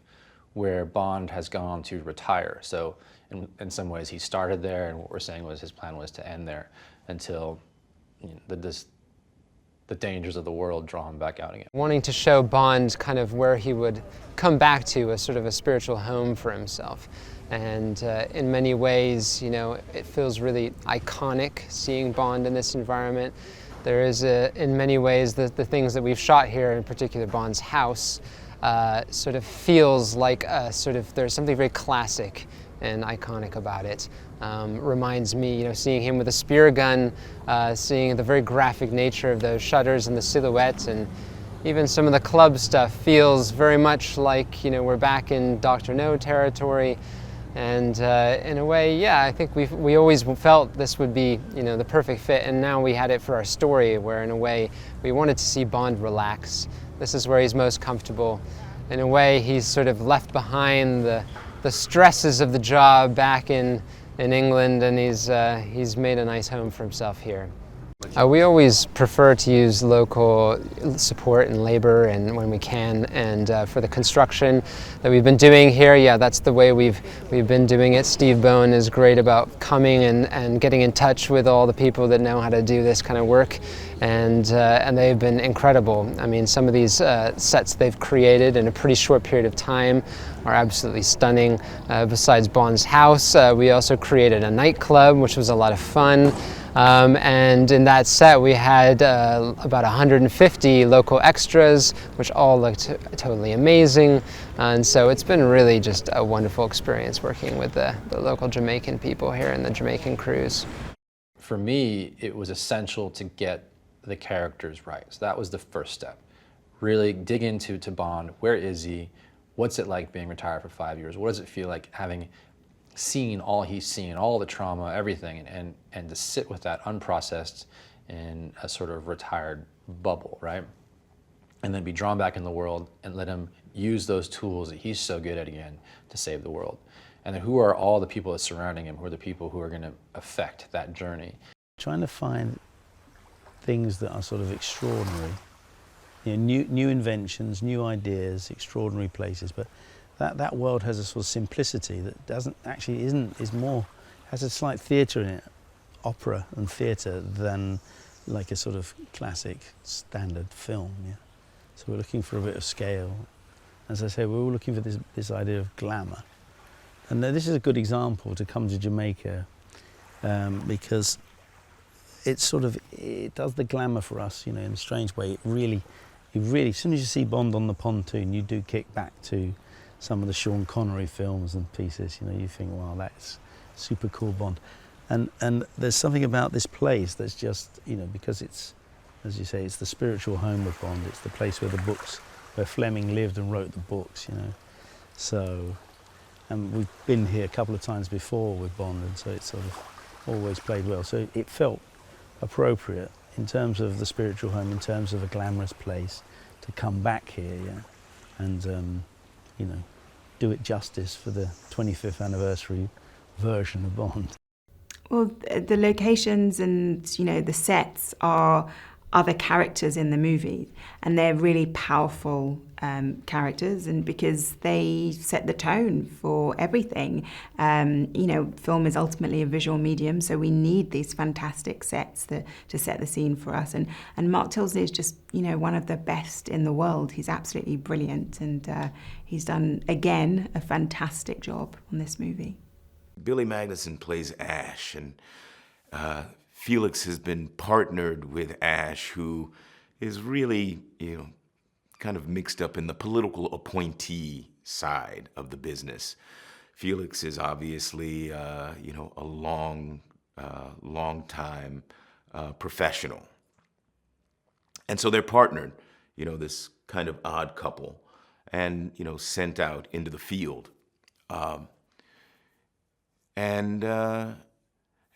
where Bond has gone to retire. So in some ways, he started there, and what we're saying was his plan was to end there until, you know, the dangers of the world draw him back out again.
Wanting to show Bond kind of where he would come back to, a sort of a spiritual home for himself. And in many ways, you know, it feels really iconic seeing Bond in this environment. There is, in many ways, the things that we've shot here, in particular Bond's house, sort of feels like there's something very classic and iconic about it. Reminds me, you know, seeing him with a spear gun, seeing the very graphic nature of those shutters and the silhouettes, and even some of the club stuff feels very much like, you know, we're back in Dr. No territory. And in a way, yeah, I think we always felt this would be, you know, the perfect fit, and now we had it for our story, where in a way we wanted to see Bond relax. This is where he's most comfortable. In a way, he's sort of left behind the stresses of the job back in England, and he's made a nice home for himself here. We always prefer to use local support and labor, and when we can, and for the construction that we've been doing here, yeah, that's the way we've been doing it. Steve Bowen is great about coming and getting in touch with all the people that know how to do this kind of work, and they've been incredible. I mean, some of these sets they've created in a pretty short period of time are absolutely stunning. Besides Bond's house, we also created a nightclub, which was a lot of fun. And in that set we had about 150 local extras, which all looked totally amazing. And so it's been really just a wonderful experience working with the local Jamaican people here and the Jamaican crews.
For me, it was essential to get the characters right. So that was the first step. Really dig into Bond. Where is he? What's it like being retired for 5 years? What does it feel like having seen all he's seen, all the trauma, everything, and to sit with that unprocessed in a sort of retired bubble, right? And then be drawn back in the world and let him use those tools that he's so good at again to save the world. And then who are all the people that surrounding him, who are the people who are going to affect that journey?
Trying to find things that are sort of extraordinary, you know, new inventions, new ideas, extraordinary places, but that world has a sort of simplicity that has a slight theatre in it, opera and theatre, than like a sort of classic standard film. Yeah. So we're looking for a bit of scale. As I say, we're all looking for this idea of glamour. And this is a good example to come to Jamaica, because it does the glamour for us, you know, in a strange way. It really, as soon as you see Bond on the pontoon, you do kick back to some of the Sean Connery films and pieces. You know, you think, wow, that's super cool Bond. And there's something about this place that's just, you know, because it's, as you say, it's the spiritual home of Bond. It's the place where where Fleming lived and wrote the books, you know. So, and we've been here a couple of times before with Bond, and so it's sort of always played well. So it felt appropriate in terms of the spiritual home, in terms of a glamorous place, to come back here, yeah, and you know, do it justice for the 25th anniversary version of Bond.
Well, the locations and, you know, the sets are other characters in the movie, and they're really powerful characters, and because they set the tone for everything. You know, film is ultimately a visual medium, so we need these fantastic sets to set the scene for us. And Mark Tilsley is just, you know, one of the best in the world. He's absolutely brilliant, and he's done, again, a fantastic job on this movie.
Billy Magnuson plays Ash, and Felix has been partnered with Ash, who is really, you know, kind of mixed up in the political appointee side of the business. Felix is obviously, you know, a long time professional. And so they're partnered, you know, this kind of odd couple, and, you know, sent out into the field. And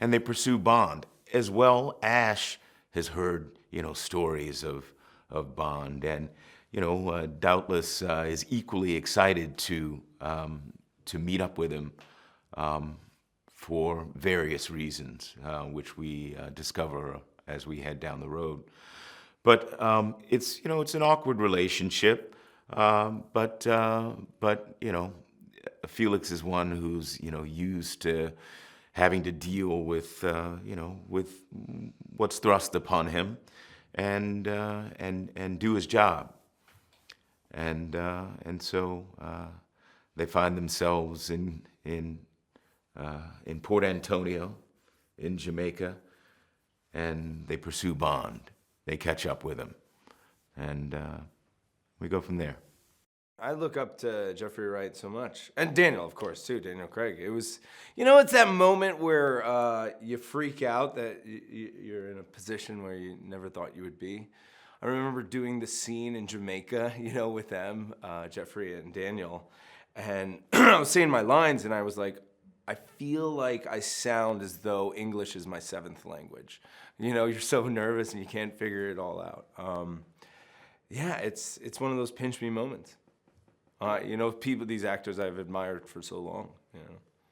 they pursue Bond. As well, Ash has heard, you know, stories of Bond, and, you know, doubtless is equally excited to meet up with him for various reasons, which we discover as we head down the road. But it's, you know, it's an awkward relationship, but you know, Felix is one who's, you know, used to having to deal with, you know, with what's thrust upon him, and do his job. And so they find themselves in Port Antonio, in Jamaica, and they pursue Bond. They catch up with him, and we go from there.
I look up to Jeffrey Wright so much. And Daniel, of course, too, Daniel Craig. It was, it's that moment where you freak out that you're in a position where you never thought you would be. I remember doing the scene in Jamaica, with them, Jeffrey and Daniel. And I was saying my lines, and I was like, I feel like I sound as though English is my 7th language. You're so nervous and you can't figure it all out. Yeah, it's one of those pinch me moments. These actors I've admired for so long.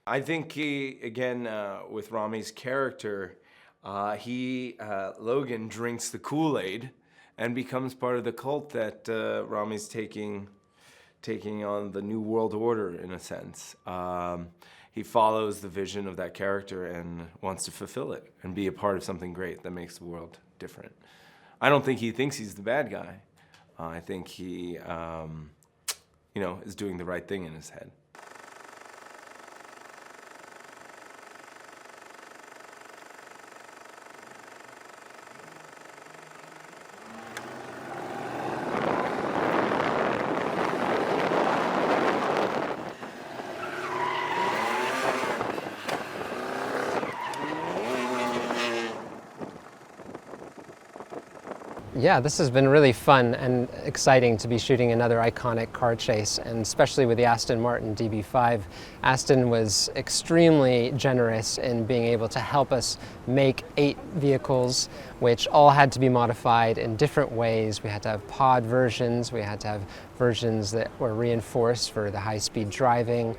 I think he, again, with Rami's character, Logan drinks the Kool-Aid and becomes part of the cult that Rami's taking on the New World Order, in a sense. He follows the vision of that character and wants to fulfill it and be a part of something great that makes the world different. I don't think he thinks he's the bad guy. I think he, is doing the right thing in his head.
Yeah, this has been really fun and exciting to be shooting another iconic car chase, and especially with the Aston Martin Db5. Aston was extremely generous in being able to help us make 8 vehicles, which all had to be modified in different ways. We had to have pod versions, we had to have versions that were reinforced for the high-speed driving.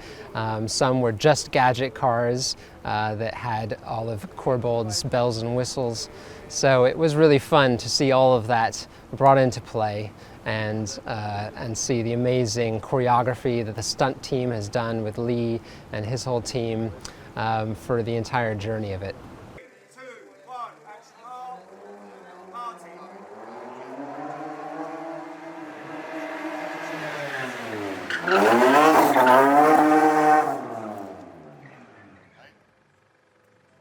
Some were just gadget cars that had all of Corbold's bells and whistles. So it was really fun to see all of that brought into play and see the amazing choreography that the stunt team has done with Lee and his whole team for the entire journey of it.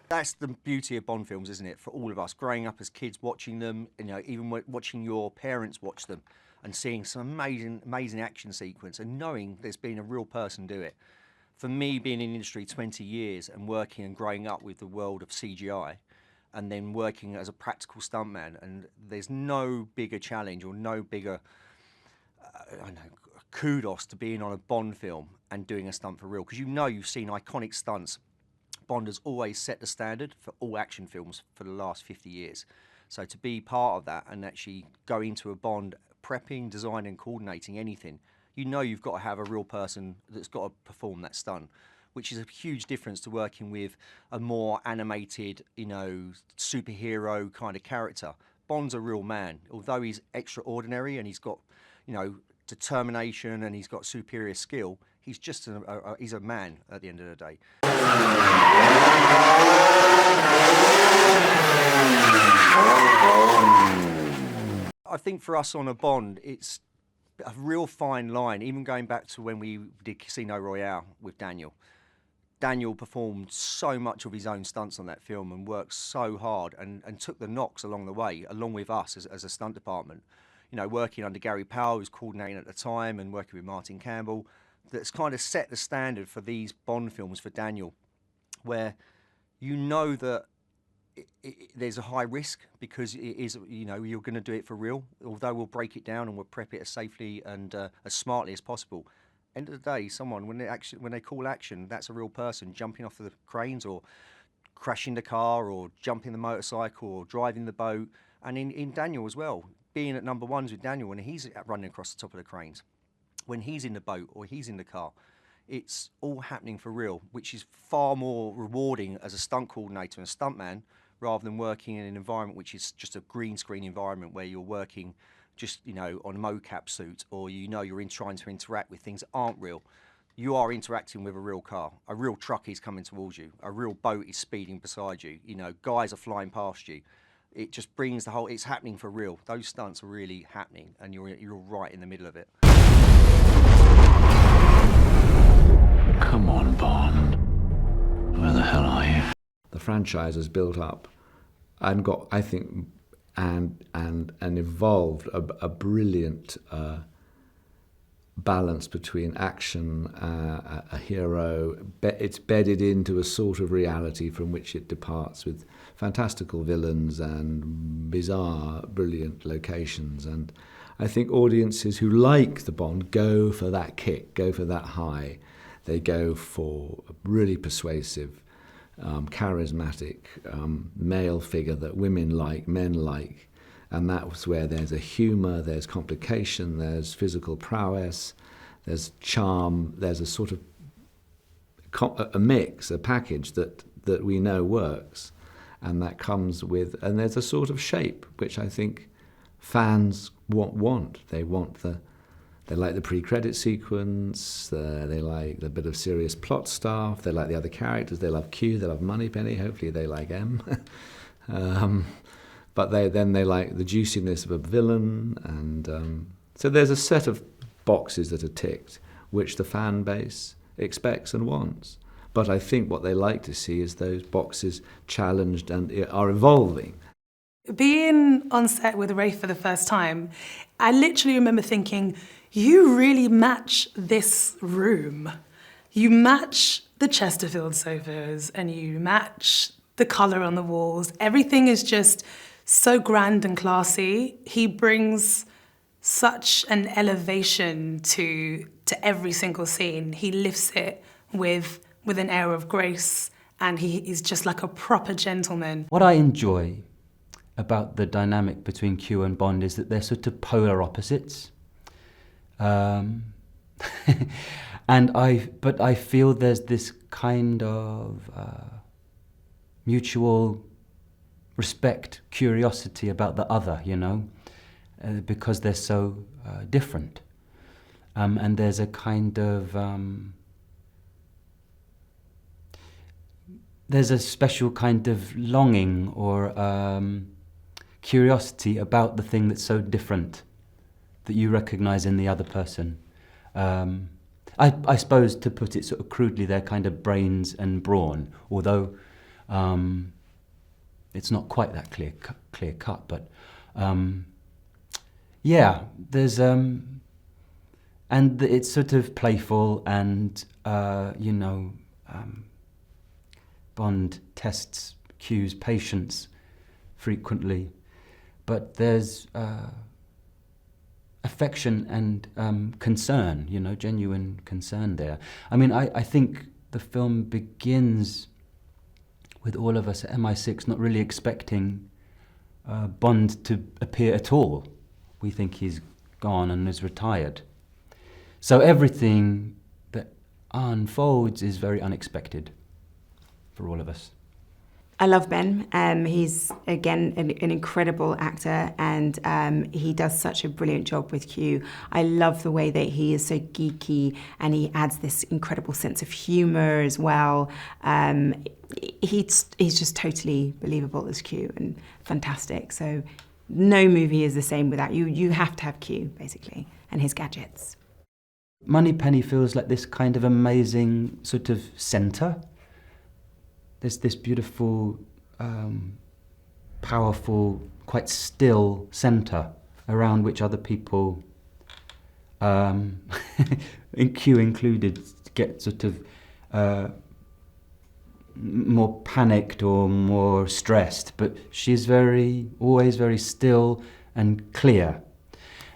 That's the beauty of Bond films, isn't it? For all of us, growing up as kids, watching them, even watching your parents watch them, and seeing some amazing action sequence, and knowing there's been a real person do it. For me, being in the industry 20 years and working and growing up with the world of CGI, and then working as a practical stuntman, and there's no bigger challenge or no bigger, kudos to being on a Bond film and doing a stunt for real, because you've seen iconic stunts. Bond has always set the standard for all action films for the last 50 years. So to be part of that and actually go into a Bond, prepping, designing, coordinating anything, you've got to have a real person that's got to perform that stunt, which is a huge difference to working with a more animated, superhero kind of character. Bond's a real man, although he's extraordinary and he's got, determination and he's got superior skill. He's just he's a man at the end of the day. I think for us on a Bond, it's a real fine line, even going back to when we did Casino Royale with Daniel. Daniel performed so much of his own stunts on that film and worked so hard and took the knocks along the way, along with us as a stunt department. Working under Gary Powell, who was coordinating at the time, and working with Martin Campbell, that's kind of set the standard for these Bond films for Daniel, where that there's a high risk because it is, you're going to do it for real, although we'll break it down and we'll prep it as safely and as smartly as possible. End of the day, someone, when they call action, that's a real person jumping off the cranes or crashing the car or jumping the motorcycle or driving the boat. And in Daniel as well, being at number ones with Daniel when he's running across the top of the cranes, when he's in the boat or he's in the car, it's all happening for real, which is far more rewarding as a stunt coordinator and a stuntman rather than working in an environment which is just a green screen environment where you're working just, on a mocap suit or you're trying to interact with things that aren't real. You are interacting with a real car. A real truck is coming towards you. A real boat is speeding beside you. Guys are flying past you. It just brings it's happening for real. Those stunts are really happening and you're right in the middle of it.
Come on, Bond. Where the hell are you?
The franchise has built up and got, I think, and evolved a brilliant balance between action, a hero. It's bedded into a sort of reality from which it departs, with fantastical villains and bizarre, brilliant locations. And I think audiences who like the Bond go for that kick, go for that high. They go for a really persuasive, charismatic male figure that women like, men like. And that's where there's a humour, there's complication, there's physical prowess, there's charm, there's a sort of a mix, a package that we know works. And that comes with, and there's a sort of shape, which I think fans want. They like the pre-credit sequence, they like the bit of serious plot stuff, they like the other characters, they love Q, they love Moneypenny, hopefully they like M. But they like the juiciness of a villain, and so there's a set of boxes that are ticked, which the fan base expects and wants. But I think what they like to see is those boxes challenged and are evolving.
Being on set with Ray for the first time, I literally remember thinking, you really match this room. You match the Chesterfield sofas and you match the colour on the walls. Everything is just so grand and classy. He brings such an elevation to every single scene. He lifts it with an air of grace, and he is just like a proper gentleman.
What I enjoy about the dynamic between Q and Bond is that they're sort of polar opposites. But I feel there's this kind of mutual respect, curiosity about the other, you know, because they're so different. And there's a kind of there's a special kind of longing or curiosity about the thing that's so different that you recognize in the other person. I suppose, to put it sort of crudely, they're kind of brains and brawn, although it's not quite that clear cut, but yeah, there's and it's sort of playful, and you know, Bond tests Q's patience frequently, but there's affection and concern, you know, genuine concern there. I mean, I think the film begins with all of us at MI6 not really expecting Bond to appear at all. We think he's gone and is retired. So everything that unfolds is very unexpected for all of us.
I love Ben. He's, again, an incredible actor, and he does such a brilliant job with Q. I love the way that he is so geeky, and he adds this incredible sense of humour as well. He's just totally believable as Q and fantastic. So no movie is the same without you. You have to have Q, basically, and his gadgets.
Moneypenny feels like this kind of amazing sort of centre. There's this beautiful, powerful, quite still centre around which other people, in Q included, get sort of more panicked or more stressed. But she's always very still and clear,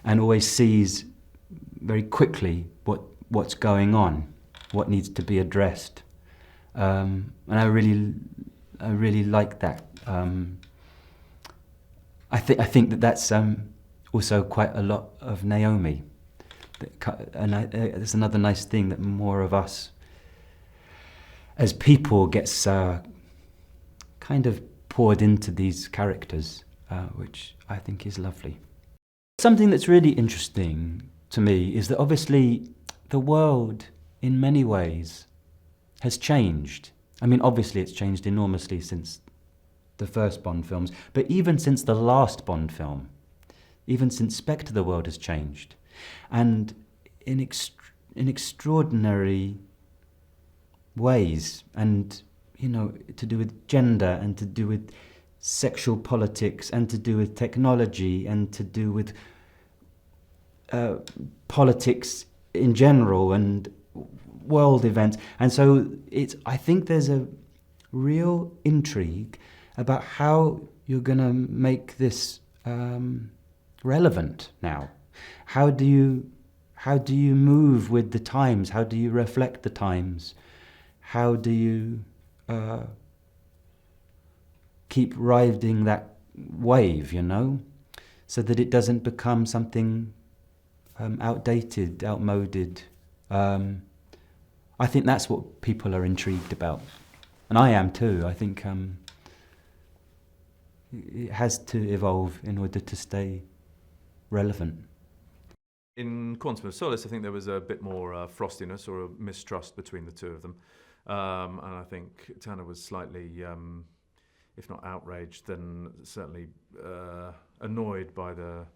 and always sees very quickly what's going on, what needs to be addressed. And I really like that. I think that's also quite a lot of Naomi. And it's another nice thing that more of us as people gets kind of poured into these characters, which I think is lovely. Something that's really interesting to me is that obviously the world in many ways has changed. I mean, obviously it's changed enormously since the first Bond films, but even since the last Bond film, even since Spectre, the world has changed. And in extraordinary ways, and, you know, to do with gender, and to do with sexual politics, and to do with technology, and to do with politics in general and world events. And so I think there's a real intrigue about how you're going to make this relevant now. How do you move with the times? How do you reflect the times? How do you keep riding that wave, you know, so that it doesn't become something outdated, outmoded? I think that's what people are intrigued about, and I am too. I think it has to evolve in order to stay relevant.
In Quantum of Solace, I think there was a bit more frostiness or a mistrust between the two of them. And I think Tanner was slightly, if not outraged, then certainly annoyed by the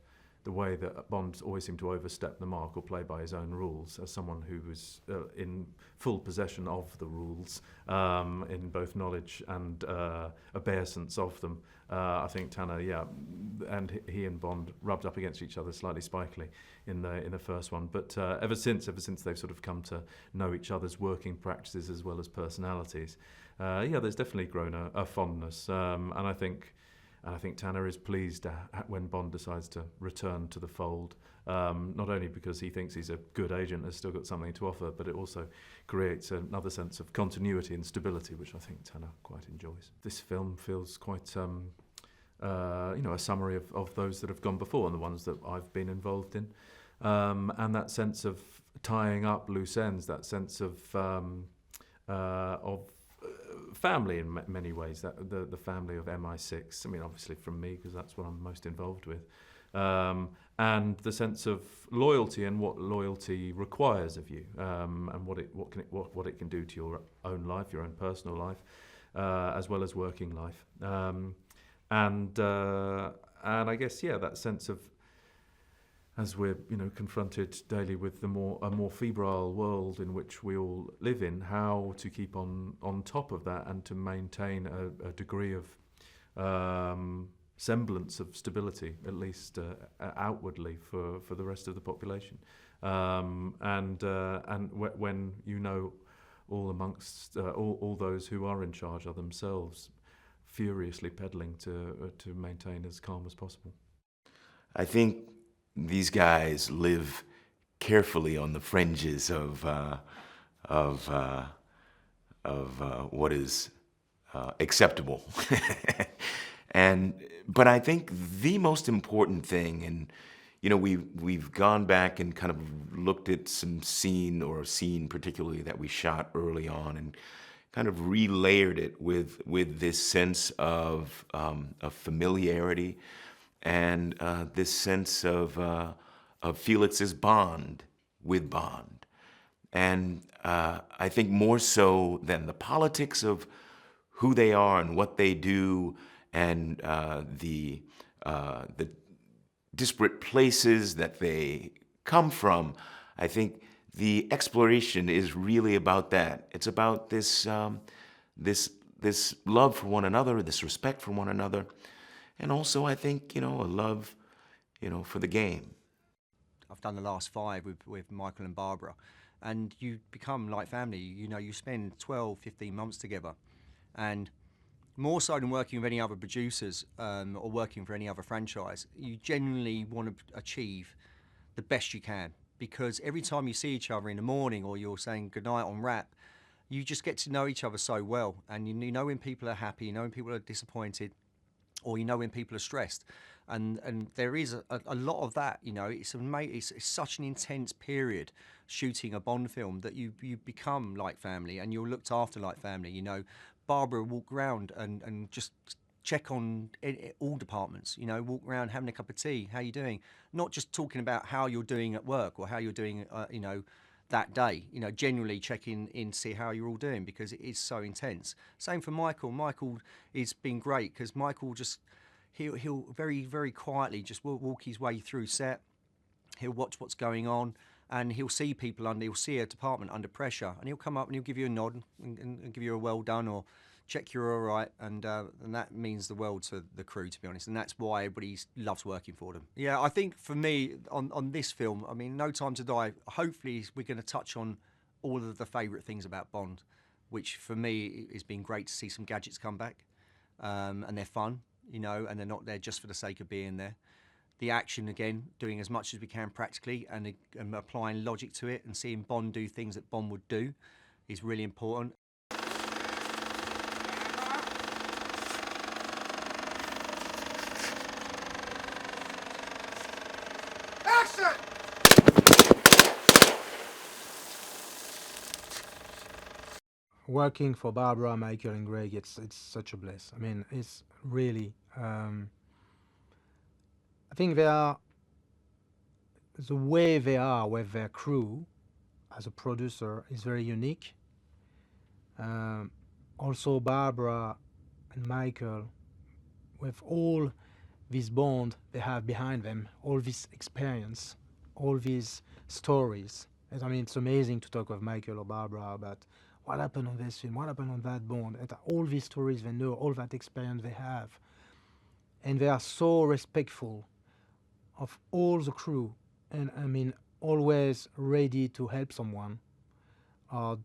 way that Bond always seemed to overstep the mark or play by his own rules, as someone who was in full possession of the rules, in both knowledge and obeisance of them. I think Tanner, and he and Bond rubbed up against each other slightly spikily in the first one. But ever since they've sort of come to know each other's working practices as well as personalities, there's definitely grown a fondness, and I think Tanner is pleased when Bond decides to return to the fold, not only because he thinks he's a good agent, has still got something to offer, but it also creates another sense of continuity and stability, which I think Tanner quite enjoys. This film feels quite, a summary of those that have gone before and the ones that I've been involved in, and that sense of tying up loose ends, that sense of family in many ways, that the family of MI6. I mean, obviously from me, because that's what I'm most involved with, and the sense of loyalty and what loyalty requires of you, and what it can do to your own life, your own personal life, as well as working life, and I guess that sense of, as we're confronted daily with a more febrile world in which we all live in, how to keep on top of that and to maintain a degree of semblance of stability, at least outwardly, for the rest of the population, and when all amongst all those who are in charge are themselves furiously peddling to maintain as calm as possible.
I think these guys live carefully on the fringes of what is acceptable, but I think the most important thing, and we've gone back and kind of looked at some scene particularly that we shot early on, and kind of relayered it with this sense of familiarity, and this sense of Felix's bond with Bond. And I think more so than the politics of who they are and what they do, and the disparate places that they come from, I think the exploration is really about that. It's about this love for one another, this respect for one another, and also, I think, a love, for the game.
I've done the last 5 with Michael and Barbara, and you become like family. You spend 12, 15 months together, and more so than working with any other producers or working for any other franchise, you genuinely want to achieve the best you can, because every time you see each other in the morning or you're saying goodnight on wrap, you just get to know each other so well, and you know when people are happy, you know when people are disappointed, or you know when people are stressed, and there is a lot of that. It's such an intense period shooting a Bond film that you become like family, and you're looked after like family. Barbara will walk around and just check on all departments. Walk around having a cup of tea. How you doing? Not just talking about how you're doing at work or how you're doing that day. Generally checking in to see how you're all doing, because it is so intense. Same for Michael. Michael has been great, because Michael he'll very, very quietly just walk his way through set. He'll watch what's going on, and he'll see people he'll see a department under pressure, and he'll come up and he'll give you a nod and give you a well done, or check you're all right, and that means the world to the crew, to be honest, and that's why everybody loves working for them. Yeah, I think for me, on this film, I mean, No Time to Die, hopefully we're going to touch on all of the favourite things about Bond, which for me has been great to see some gadgets come back, and they're fun, you know, and they're not there just for the sake of being there. The action, again, doing as much as we can practically and applying logic to it and seeing Bond do things that Bond would do is really important.
Working for Barbara, Michael, and Greg, it's such a bliss. I mean, it's really. I think they are the way they are with their crew as a producer is very unique. Also, Barbara and Michael, with all this bond they have behind them, all this experience, all these stories. And I mean, it's amazing to talk with Michael or Barbara about what happened on this film, what happened on that Bond, and all these stories they know, all that experience they have. And they are so respectful of all the crew, and I mean, always ready to help someone or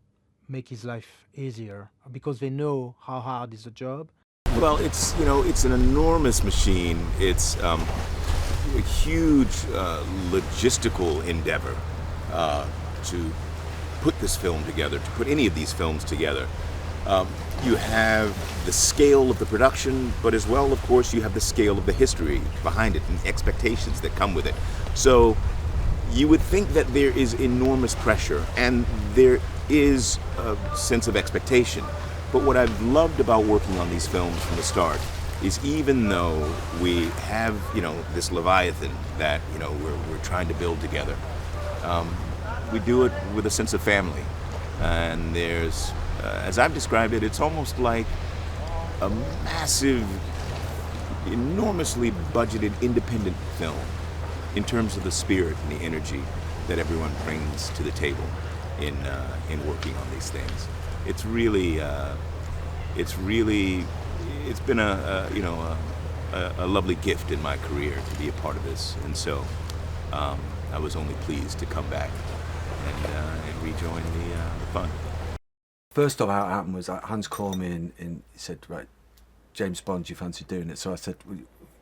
make his life easier, because they know how hard is the job.
Well, it's an enormous machine. It's a huge logistical endeavor to put this film together, to put any of these films together. You have the scale of the production, but as well, of course, you have the scale of the history behind it and expectations that come with it. So you would think that there is enormous pressure and there is a sense of expectation. But what I've loved about working on these films from the start is, even though we have, this Leviathan that, we're trying to build together, we do it with a sense of family. And there's, as I've described it, it's almost like a massive, enormously budgeted independent film in terms of the spirit and the energy that everyone brings to the table in working on these things. It's really, it's been a lovely gift in my career to be a part of this, and so I was only pleased to come back and rejoin the fun.
First off, how it happened was Hans called me and he said, "Right, James Bond, do you fancy doing it?" So I said,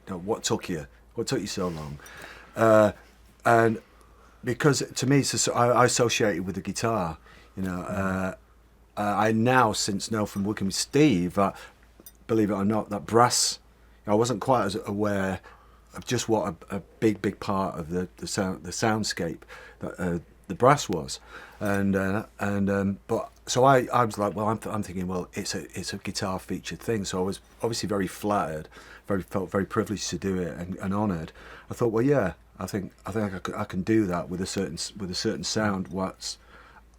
well, "What took you so long?" And because to me, I associate it with the guitar, I now since know from working with Steve that, believe it or not, that brass, I wasn't quite as aware of just what a big part of the soundscape that the brass was, but so I was like, well, I'm thinking, well, it's a guitar featured thing, so I was obviously very flattered, felt very privileged to do it and honoured. I thought, well, yeah, I think I can do that with a certain sound. What's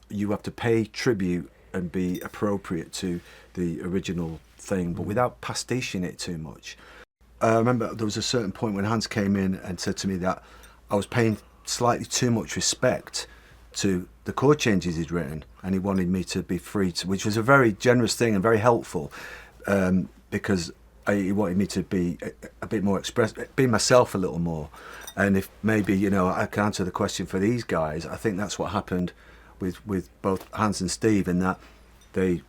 you have to pay tribute and be appropriate to the original thing, but without pastiching it too much. I remember there was a certain point when Hans came in and said to me that I was paying slightly too much respect to the chord changes he'd written, and he wanted me to be free to, which was a very generous thing and very helpful, because he wanted me to be a bit more be myself a little more. And if maybe, I can answer the question for these guys, I think that's what happened with both Hans and Steve, in that they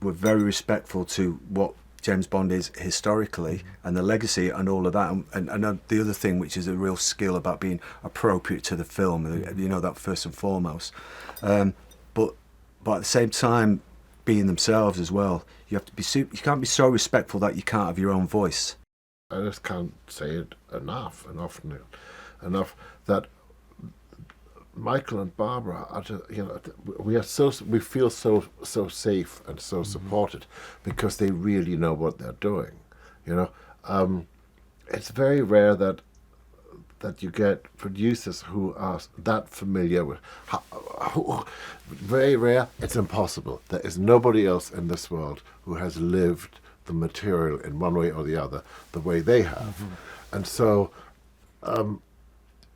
were very respectful to what James Bond is historically and the legacy and all of that, and the other thing, which is a real skill about being appropriate to the film, that first and foremost, but at the same time being themselves as well. You have to be you can't be so respectful that you can't have your own voice.
I just can't say it enough that Michael and Barbara are just, we feel so safe and so supported because they really know what they're doing. It's very rare that you get producers who are that familiar with. Very rare. It's impossible. There is nobody else in this world who has lived the material in one way or the other the way they have, and so.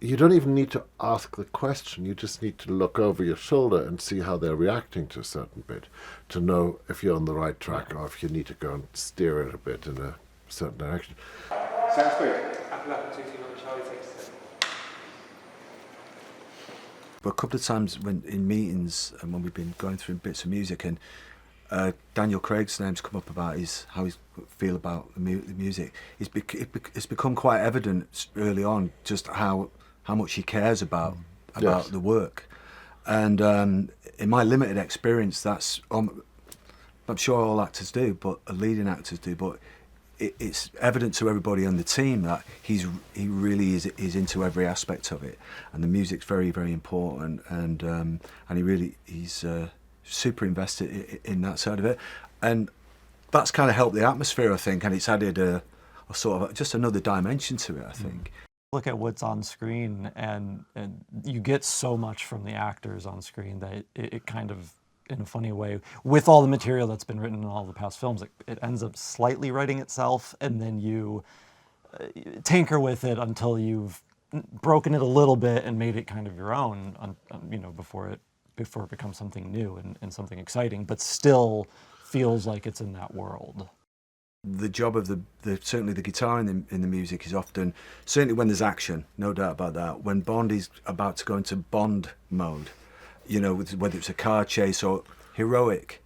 you don't even need to ask the question. You just need to look over your shoulder and see how they're reacting to a certain bit to know if you're on the right track or if you need to go and steer it a bit in a certain direction.
Sounds good. Apple, apple, 2, 2, 1, Charlie takes 10.
But a couple of times when in meetings and when we've been going through bits of music and Daniel Craig's name's come up about how he feel about the music. It's become quite evident early on just how much he cares about
Yes.
the work. And in my limited experience, that's I'm sure all actors do, but leading actors do. But it's evident to everybody on the team that he really is into every aspect of it, and the music's very, very important, and he's super invested in that side of it, and that's kind of helped the atmosphere, I think, and it's added a sort of just another dimension to it, I think.
Look at what's on screen, and you get so much from the actors on screen that it kind of, in a funny way, with all the material that's been written in all the past films, it ends up slightly writing itself, and then you tinker with it until you've broken it a little bit and made it kind of your own, before it becomes something new and something exciting, but still feels like it's in that world.
The job of certainly the guitar in the music is often, certainly when there's action, no doubt about that. When Bond is about to go into Bond mode, whether it's a car chase or heroic,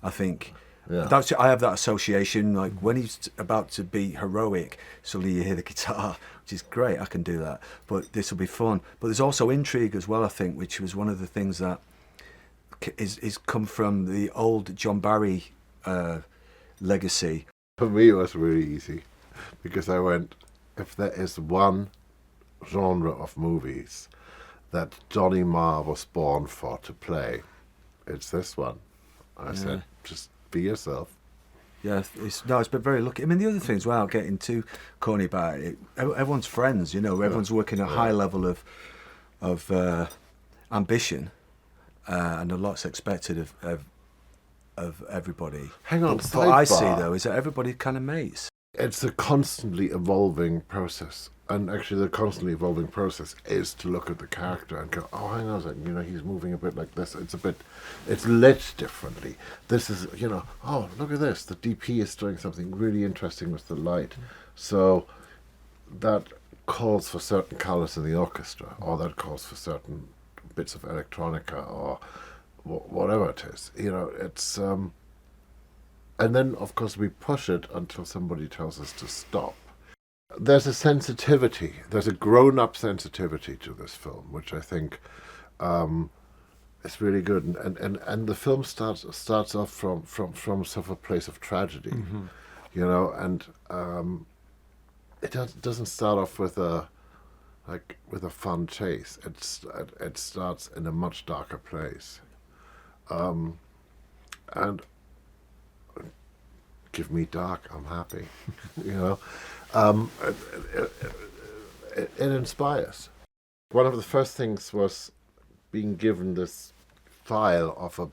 I think.
Yeah.
I have that association, like when he's about to be heroic, suddenly you hear the guitar, which is great, I can do that, but this will be fun. But there's also intrigue as well, I think, which was one of the things that is come from the old John Barry legacy.
For me, it was really easy, because I went, if there is one genre of movies that Johnny Marr was born for to play, it's this one. I said, just be yourself.
Yeah, it's been very lucky. I mean, the other thing as well, getting too corny about it, everyone's friends, everyone's working at a high level of ambition, and a lot's expected of everybody.
Hang on,
But what I see,
sidebar.
though, is that everybody kind of mates.
It's a constantly evolving process. And actually the constantly evolving process is to look at the character and go, oh, hang on a second, he's moving a bit like this. It's lit differently. This is, oh, look at this. The DP is doing something really interesting with the light. So that calls for certain colours in the orchestra, or that calls for certain bits of electronica, or whatever it is. It's... and then, of course, we push it until somebody tells us to stop. There's a sensitivity, there's a grown-up sensitivity to this film, which I think is really good. And the film starts off from sort of a place of tragedy, and it doesn't start off with a fun chase. It starts in a much darker place, and give me dark, I'm happy, It inspires. One of the first things was being given this file of a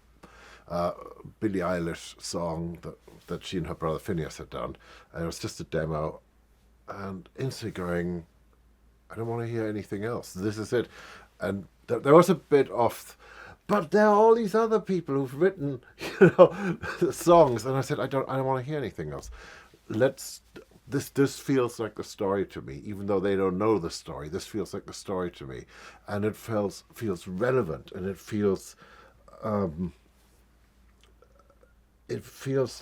Billie Eilish song that she and her brother Phineas had done, and it was just a demo, and instantly going, I don't want to hear anything else. This is it. And there was a bit of, but there are all these other people who've written, songs, and I said, I don't want to hear anything else. This feels like the story to me, even though they don't know the story. This feels like the story to me, and it feels relevant, and it feels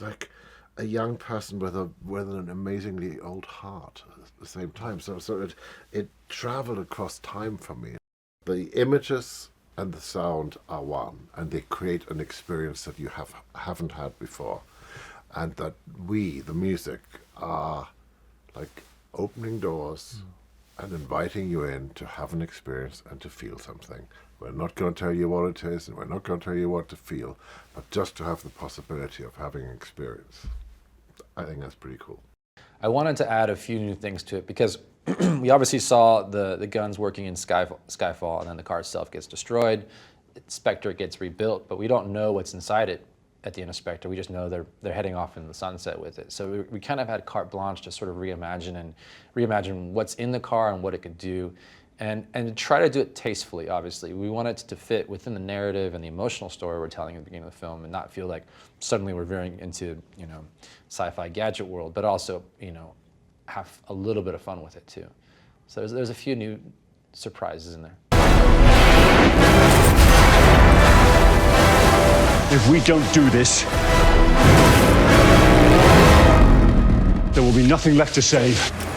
like a young person with an amazingly old heart at the same time. So it traveled across time for me. The images and the sound are one, and they create an experience that you haven't had before, and that we, the music, are like opening doors and inviting you in to have an experience and to feel something. We're not going to tell you what it is, and we're not going to tell you what to feel, but just to have the possibility of having an experience. I think that's pretty cool.
I wanted to add a few new things to it, because we obviously saw the guns working in Skyfall, and then the car itself gets destroyed. Spectre gets rebuilt, but we don't know what's inside it at the end of Spectre. We just know they're heading off in the sunset with it. So we kind of had carte blanche to sort of reimagine what's in the car and what it could do. and to try to do it tastefully, obviously. We want it to fit within the narrative and the emotional story we're telling at the beginning of the film and not feel like suddenly we're veering into, you know, sci-fi gadget world, but also, you know, have a little bit of fun with it too. So there's a few new surprises in there.
If we don't do this, there will be nothing left to save.